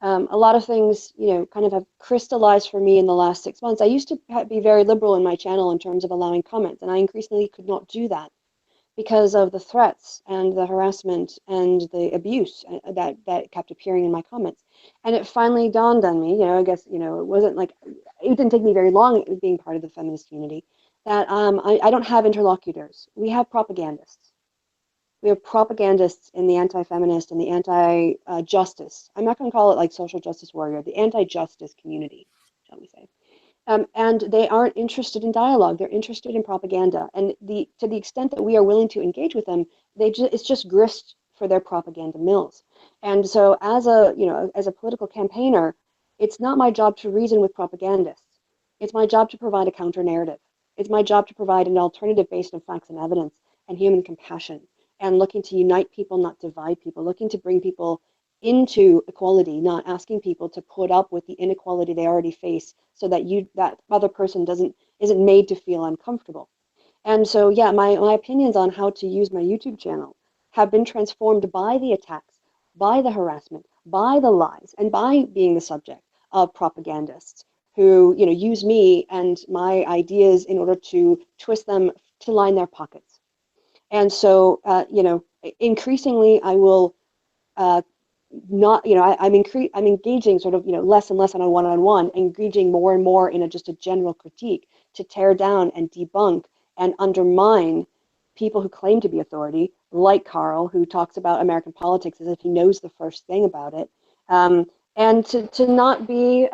a lot of things, you know, kind of have crystallized for me in the last 6 months. I used to be very liberal in my channel in terms of allowing comments, and I increasingly could not do that because of the threats and the harassment and the abuse that kept appearing in my comments. And it finally dawned on me, you know, I guess, you know, it didn't take me very long being part of the feminist community, that I don't have interlocutors. We have propagandists. We have propagandists in the anti-feminist and the anti-justice. I'm not going to call it like social justice warrior, the anti-justice community, shall we say. And they aren't interested in dialogue. They're interested in propaganda. And to the extent that we are willing to engage with them, it's just grist for their propaganda mills. And so as a political campaigner, it's not my job to reason with propagandists. It's my job to provide a counter narrative. It's my job to provide an alternative based on facts and evidence and human compassion, and looking to unite people, not divide people, looking to bring people into equality, not asking people to put up with the inequality they already face so that that other person isn't made to feel uncomfortable. And so, yeah, my opinions on how to use my YouTube channel have been transformed by the attacks, by the harassment, by the lies, and by being the subject of propagandists who, you know, use me and my ideas in order to twist them to line their pockets. And so, you know, increasingly, I will not, you know, I'm engaging sort of, you know, less and less on a one-on-one, engaging more and more in just a general critique to tear down and debunk and undermine people who claim to be authority, like Carl, who talks about American politics as if he knows the first thing about it, and to not be,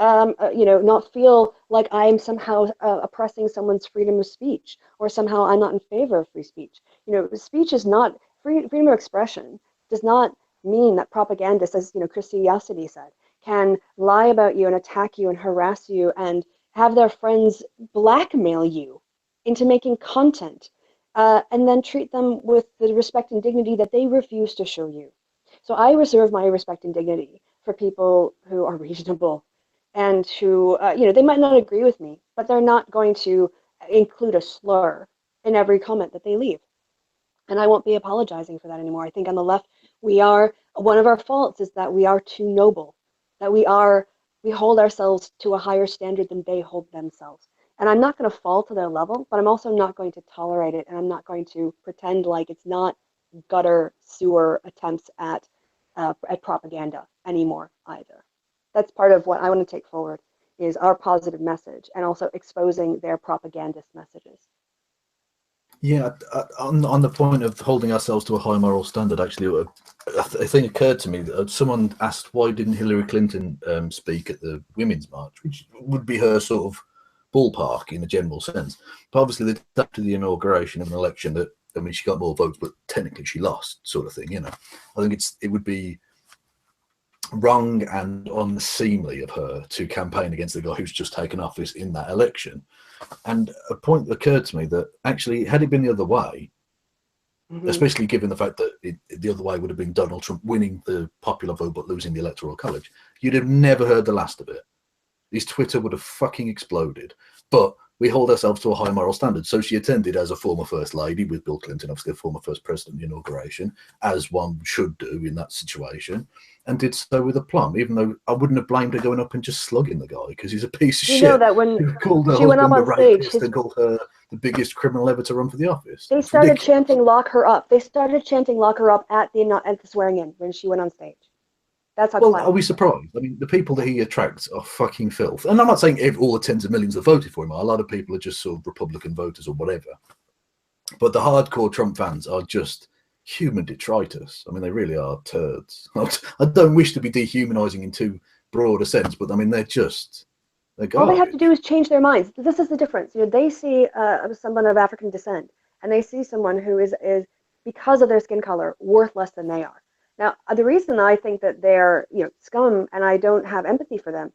you know, not feel like I'm somehow oppressing someone's freedom of speech, or somehow I'm not in favor of free speech. You know, speech is not, freedom of expression does not mean that propagandists, as, you know, Kristi said, can lie about you and attack you and harass you and have their friends blackmail you into making content, and then treat them with the respect and dignity that they refuse to show you. So I reserve my respect and dignity for people who are reasonable and who, you know, they might not agree with me, but they're not going to include a slur in every comment that they leave. And I won't be apologizing for that anymore. I think on the left, we are, one of our faults is that we are too noble, that we hold ourselves to a higher standard than they hold themselves. And I'm not going to fall to their level, but I'm also not going to tolerate it. And I'm not going to pretend like it's not gutter sewer attempts at propaganda anymore either. That's part of what I want to take forward, is our positive message and also exposing their propagandist messages. Yeah, on the point of holding ourselves to a high moral standard, actually, a thing occurred to me that someone asked, why didn't Hillary Clinton speak at the Women's March, which would be her sort of ballpark in a general sense. But obviously, they did after the inauguration of an election that, I mean, she got more votes, but technically she lost, sort of thing, you know. I think it would be wrong and unseemly of her to campaign against the guy who's just taken office in that election. And a point occurred to me that actually, had it been the other way, especially given the fact that the other way would have been Donald Trump winning the popular vote but losing the Electoral College, you'd have never heard the last of it. His Twitter would have fucking exploded. But we hold ourselves to a high moral standard. So she attended as a former First Lady with Bill Clinton, obviously a former First President inauguration, as one should do in that situation, and did so with aplomb, even though I wouldn't have blamed her going up and just slugging the guy because he's a piece of shit. You know that when called her she went up on stage, and called her the biggest criminal ever to run for the office. They started chanting "Lock her up." They started chanting "Lock her up" at the swearing-in when she went on stage. That's how. Well, are we surprised? I mean, the people that he attracts are fucking filth. And I'm not saying all the tens of millions that voted for him are. A lot of people are just sort of Republican voters or whatever. But the hardcore Trump fans are just human detritus. I mean, they really are turds. I don't wish to be dehumanizing in too broad a sense, but I mean, they're garbage. All they have to do is change their minds. This is the difference. You know, they see someone of African descent, and they see someone who is because of their skin color worth less than they are. Now, the reason I think that they're, you know, scum and I don't have empathy for them,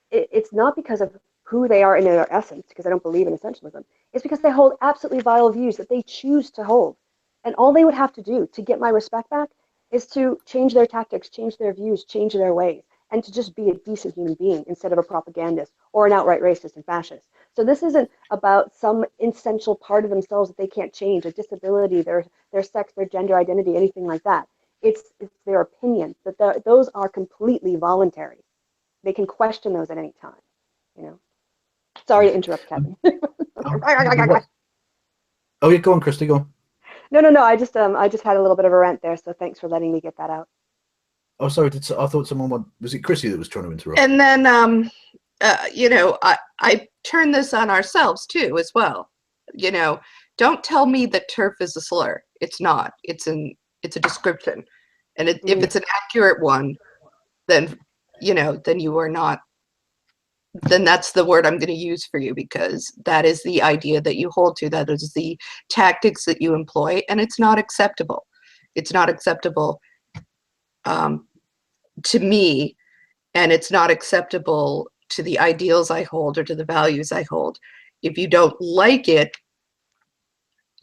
it's not because of who they are in their essence, because I don't believe in essentialism. It's because they hold absolutely vile views that they choose to hold. And all they would have to do to get my respect back is to change their tactics, change their views, change their ways, and to just be a decent human being instead of a propagandist or an outright racist and fascist. So this isn't about some essential part of themselves that they can't change, a disability, their sex, their gender identity, anything like that. It's their opinions, but those are completely voluntary. They can question those at any time, you know. Sorry to interrupt, Kevin. Oh, yeah, go on, Kristi, go on. No. I just had a little bit of a rant there, so thanks for letting me get that out. Oh, sorry. I thought someone was it Kristi that was trying to interrupt? And then, you know, I turn this on ourselves too, as well. You know, don't tell me that turf is a slur. It's not. It's a description, and if it's an accurate one, then, you know, then you are not. Then that's the word I'm going to use for you, because that is the idea that you hold to. That is the tactics that you employ, and it's not acceptable. It's not acceptable to me, and it's not acceptable to the ideals I hold or to the values I hold. If you don't like it,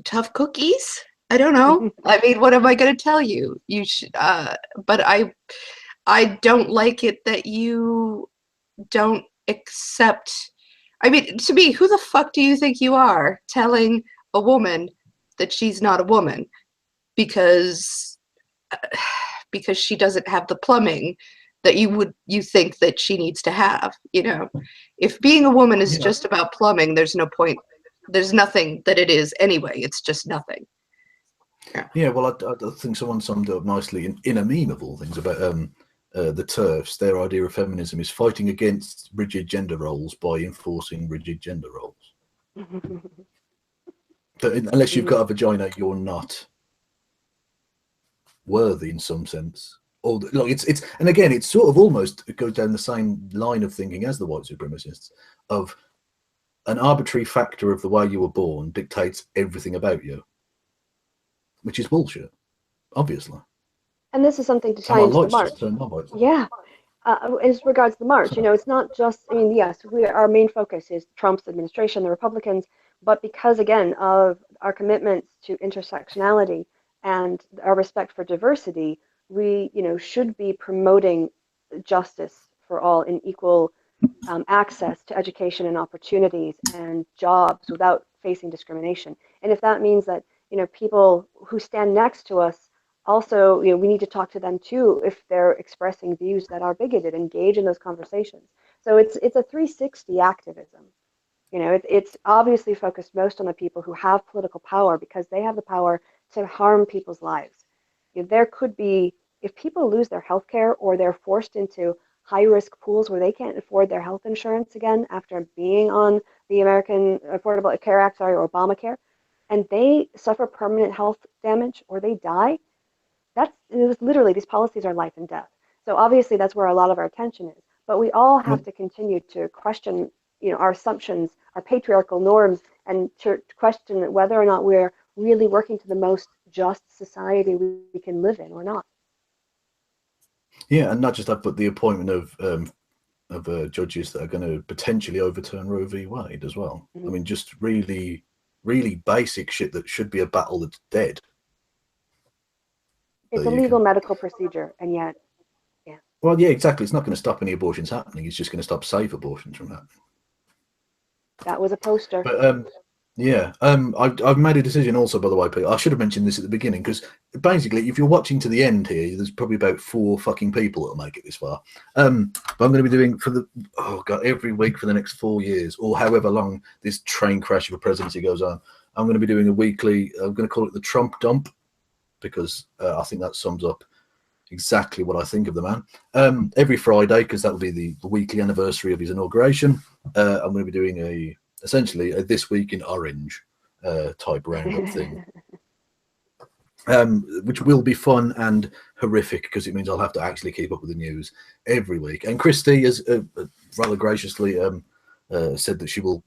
tough cookies. I don't know. I mean, what am I going to tell you? You should, but I don't like it that you don't accept. I mean, to me, who the fuck do you think you are telling a woman that she's not a woman because she doesn't have the plumbing that you think that she needs to have. If being a woman is just about plumbing, there's no point. There's nothing that it is anyway. It's just nothing. Yeah, well, I think someone summed it up nicely in a meme of all things about the TERFs. Their idea of feminism is fighting against rigid gender roles by enforcing rigid gender roles. But unless you've got a vagina, you're not worthy in some sense. Or like it's and again, it's sort of almost, it goes down the same line of thinking as the white supremacists, of an arbitrary factor of the way you were born dictates everything about you, which is bullshit, obviously. And this is something to tie into the march. Yeah. As regards the march, it's not just, I mean, yes, our main focus is Trump's administration, the Republicans, but because, again, of our commitments to intersectionality and our respect for diversity, we, should be promoting justice for all in equal access to education and opportunities and jobs without facing discrimination. And if that means that, people who stand next to us also, we need to talk to them too if they're expressing views that are bigoted, engage in those conversations. So it's a 360 activism. It's obviously focused most on the people who have political power because they have the power to harm people's lives. There could be, if people lose their health care or they're forced into high-risk pools where they can't afford their health insurance again after being on the American Affordable Care Act, or Obamacare, and they suffer permanent health damage or they die, literally, these policies are life and death. So obviously that's where a lot of our attention is. But we all have to continue to question, our assumptions, our patriarchal norms, and to question whether or not we're really working to the most just society we can live in or not. Yeah, and not just that, but the appointment of judges that are going to potentially overturn Roe v. Wade as well. I mean, just really, really basic shit that should be a battle that's dead. It's a legal medical procedure, and yet, yeah. Well, yeah, exactly. It's not going to stop any abortions happening. It's just going to stop safe abortions from happening. That was a poster. But yeah, I've made a decision also, by the way, Pete. I should have mentioned this at the beginning, because basically, if you're watching to the end here, there's probably about 4 fucking people that'll make it this far. But I'm going to be doing every week for the next 4 years, or however long this train crash of a presidency goes on. I'm going to be doing a weekly. I'm going to call it the Trump dump, because I think that sums up exactly what I think of the man. Every Friday, because that will be the weekly anniversary of his inauguration. I'm going to be doing essentially a This Week in Orange type roundup thing, which will be fun and horrific, because it means I'll have to actually keep up with the news every week. And Kristi has rather graciously said that she will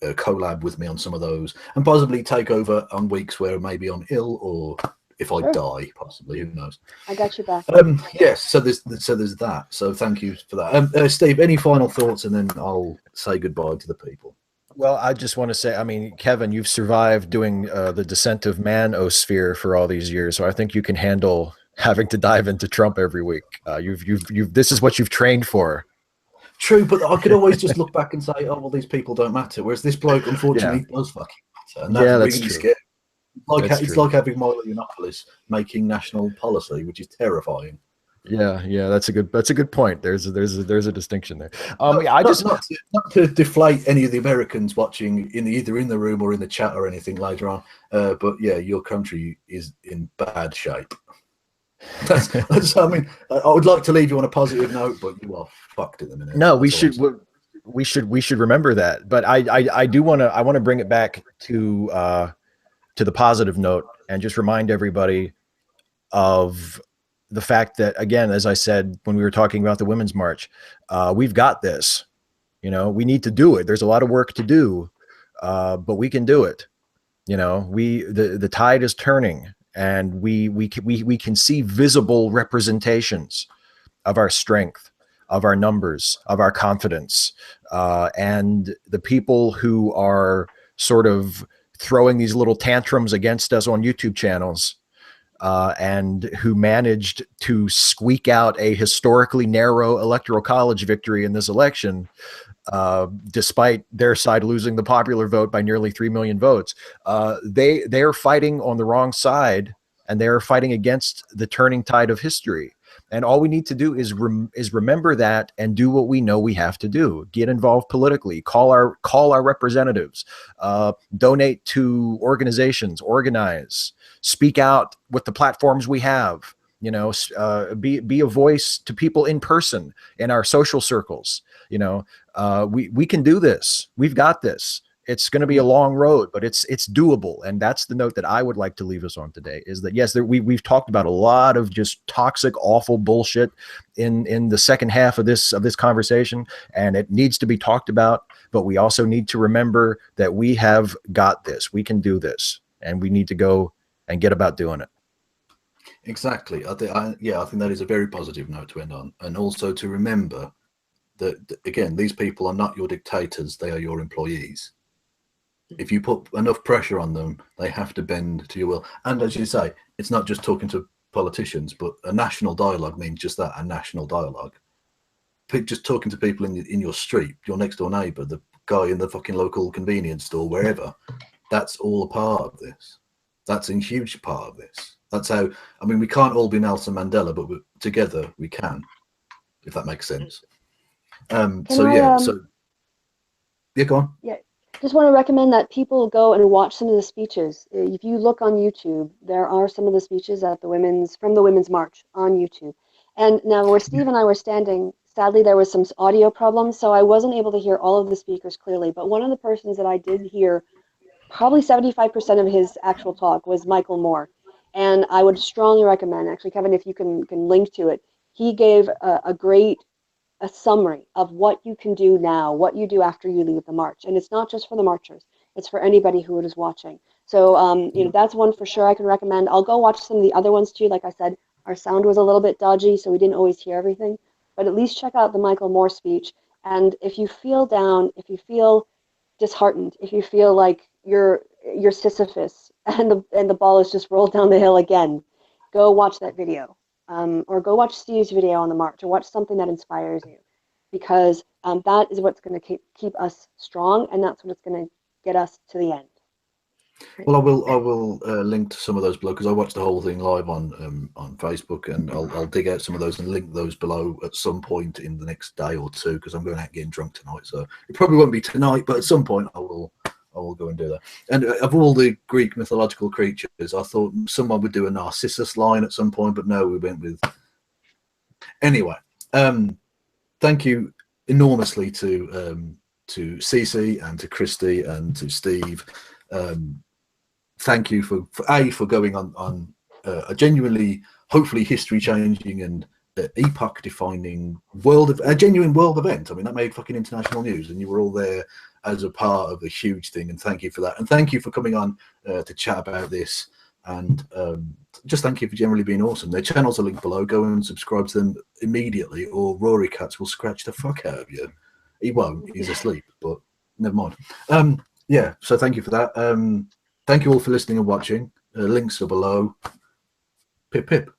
collab with me on some of those, and possibly take over on weeks where maybe I'm ill, or if I die, possibly, who knows. I got you back. Yes, so there's that. So thank you for that. Steve, any final thoughts, and then I'll say goodbye to the people. Well, I just want to say, I mean, Kevin, you've survived doing the Descent of Man-osphere for all these years, so I think you can handle having to dive into Trump every week. This is what you've trained for. True, but I could always just look back and say, oh, well, these people don't matter. Whereas this bloke, unfortunately, does fucking matter. And that's really scary. It's like having Milo Yiannopoulos making national policy, which is terrifying. Yeah, that's a good point. There's a distinction there. Not to deflate any of the Americans watching either in the room or in the chat or anything later on, but yeah, your country is in bad shape. That's I mean, I would like to leave you on a positive note, but you are fucked at the minute. No, we should remember that. But I want to bring it back to the positive note and just remind everybody of the fact that, again, as I said when we were talking about the Women's March, we've got this. We need to do it. There's a lot of work to do, but we can do it. The tide is turning. And we can see visible representations of our strength, of our numbers, of our confidence, and the people who are sort of throwing these little tantrums against us on YouTube channels. and who managed to squeak out a historically narrow electoral college victory in this election, despite their side losing the popular vote by nearly 3 million votes. They are fighting on the wrong side, and they are fighting against the turning tide of history. And all we need to do is remember that and do what we know we have to do. Get involved politically, call our representatives, donate to organizations, organize, speak out with the platforms we have, you know, be a voice to people in person in our social circles. You know, we can do this. We've got this. It's going to be a long road, but it's doable. And that's the note that I would like to leave us on today, is that, yes, we've talked about a lot of just toxic, awful bullshit in the second half of this conversation, and it needs to be talked about. But we also need to remember that we have got this. We can do this, and we need to go and get about doing it. Exactly. I think that is a very positive note to end on, and also to remember that, again, these people are not your dictators; they are your employees. If you put enough pressure on them, they have to bend to your will. And as you say, it's not just talking to politicians, but a national dialogue means just that, a national dialogue. Just talking to people in your street, your next door neighbour, the guy in the fucking local convenience store, wherever, that's all a part of this. That's a huge part of this. That's how, I mean, we can't all be Nelson Mandela, but together we can, if that makes sense. So yeah, go on. Yeah. Just want to recommend that people go and watch some of the speeches. If you look on YouTube, there are some of the speeches at from the Women's March on YouTube. And now where Steve and I were standing, sadly there was some audio problems, so I wasn't able to hear all of the speakers clearly. But one of the persons that I did hear, probably 75% of his actual talk, was Michael Moore. And I would strongly recommend, actually, Kevin, if you can link to it, he gave a summary of what you can do now, what you do after you leave the march. And it's not just for the marchers, it's for anybody who is watching. So, you know, that's one for sure I can recommend. I'll go watch some of the other ones too. Like I said, our sound was a little bit dodgy, so we didn't always hear everything, but at least check out the Michael Moore speech. And if you feel down, if you feel disheartened, if you feel like you're Sisyphus and the ball is just rolled down the hill again, go watch that video. Or go watch Steve's video on the march, or watch something that inspires you, because that is what's going to keep us strong, and that's what's going to get us to the end. Well, I will link to some of those below, because I watched the whole thing live on Facebook, and I'll dig out some of those and link those below at some point in the next day or two, because I'm going out getting drunk tonight, so it probably won't be tonight, but at some point I will go and do that. And of all the Greek mythological creatures, I thought someone would do a Narcissus line at some point, but no, we went with... Anyway, thank you enormously to Cece and to Kristi and to Steve. Thank you for going on a genuinely, hopefully history-changing and epoch-defining a genuine world event. I mean, that made fucking international news, and you were all there as a part of a huge thing, and thank you for that. And thank you for coming on to chat about this, and just thank you for generally being awesome. Their channels are linked below. Go and subscribe to them immediately, or Rory Katz will scratch the fuck out of you. He won't, he's asleep, but never mind. Yeah, so thank you for that. Thank you all for listening and watching. Links are below. Pip pip.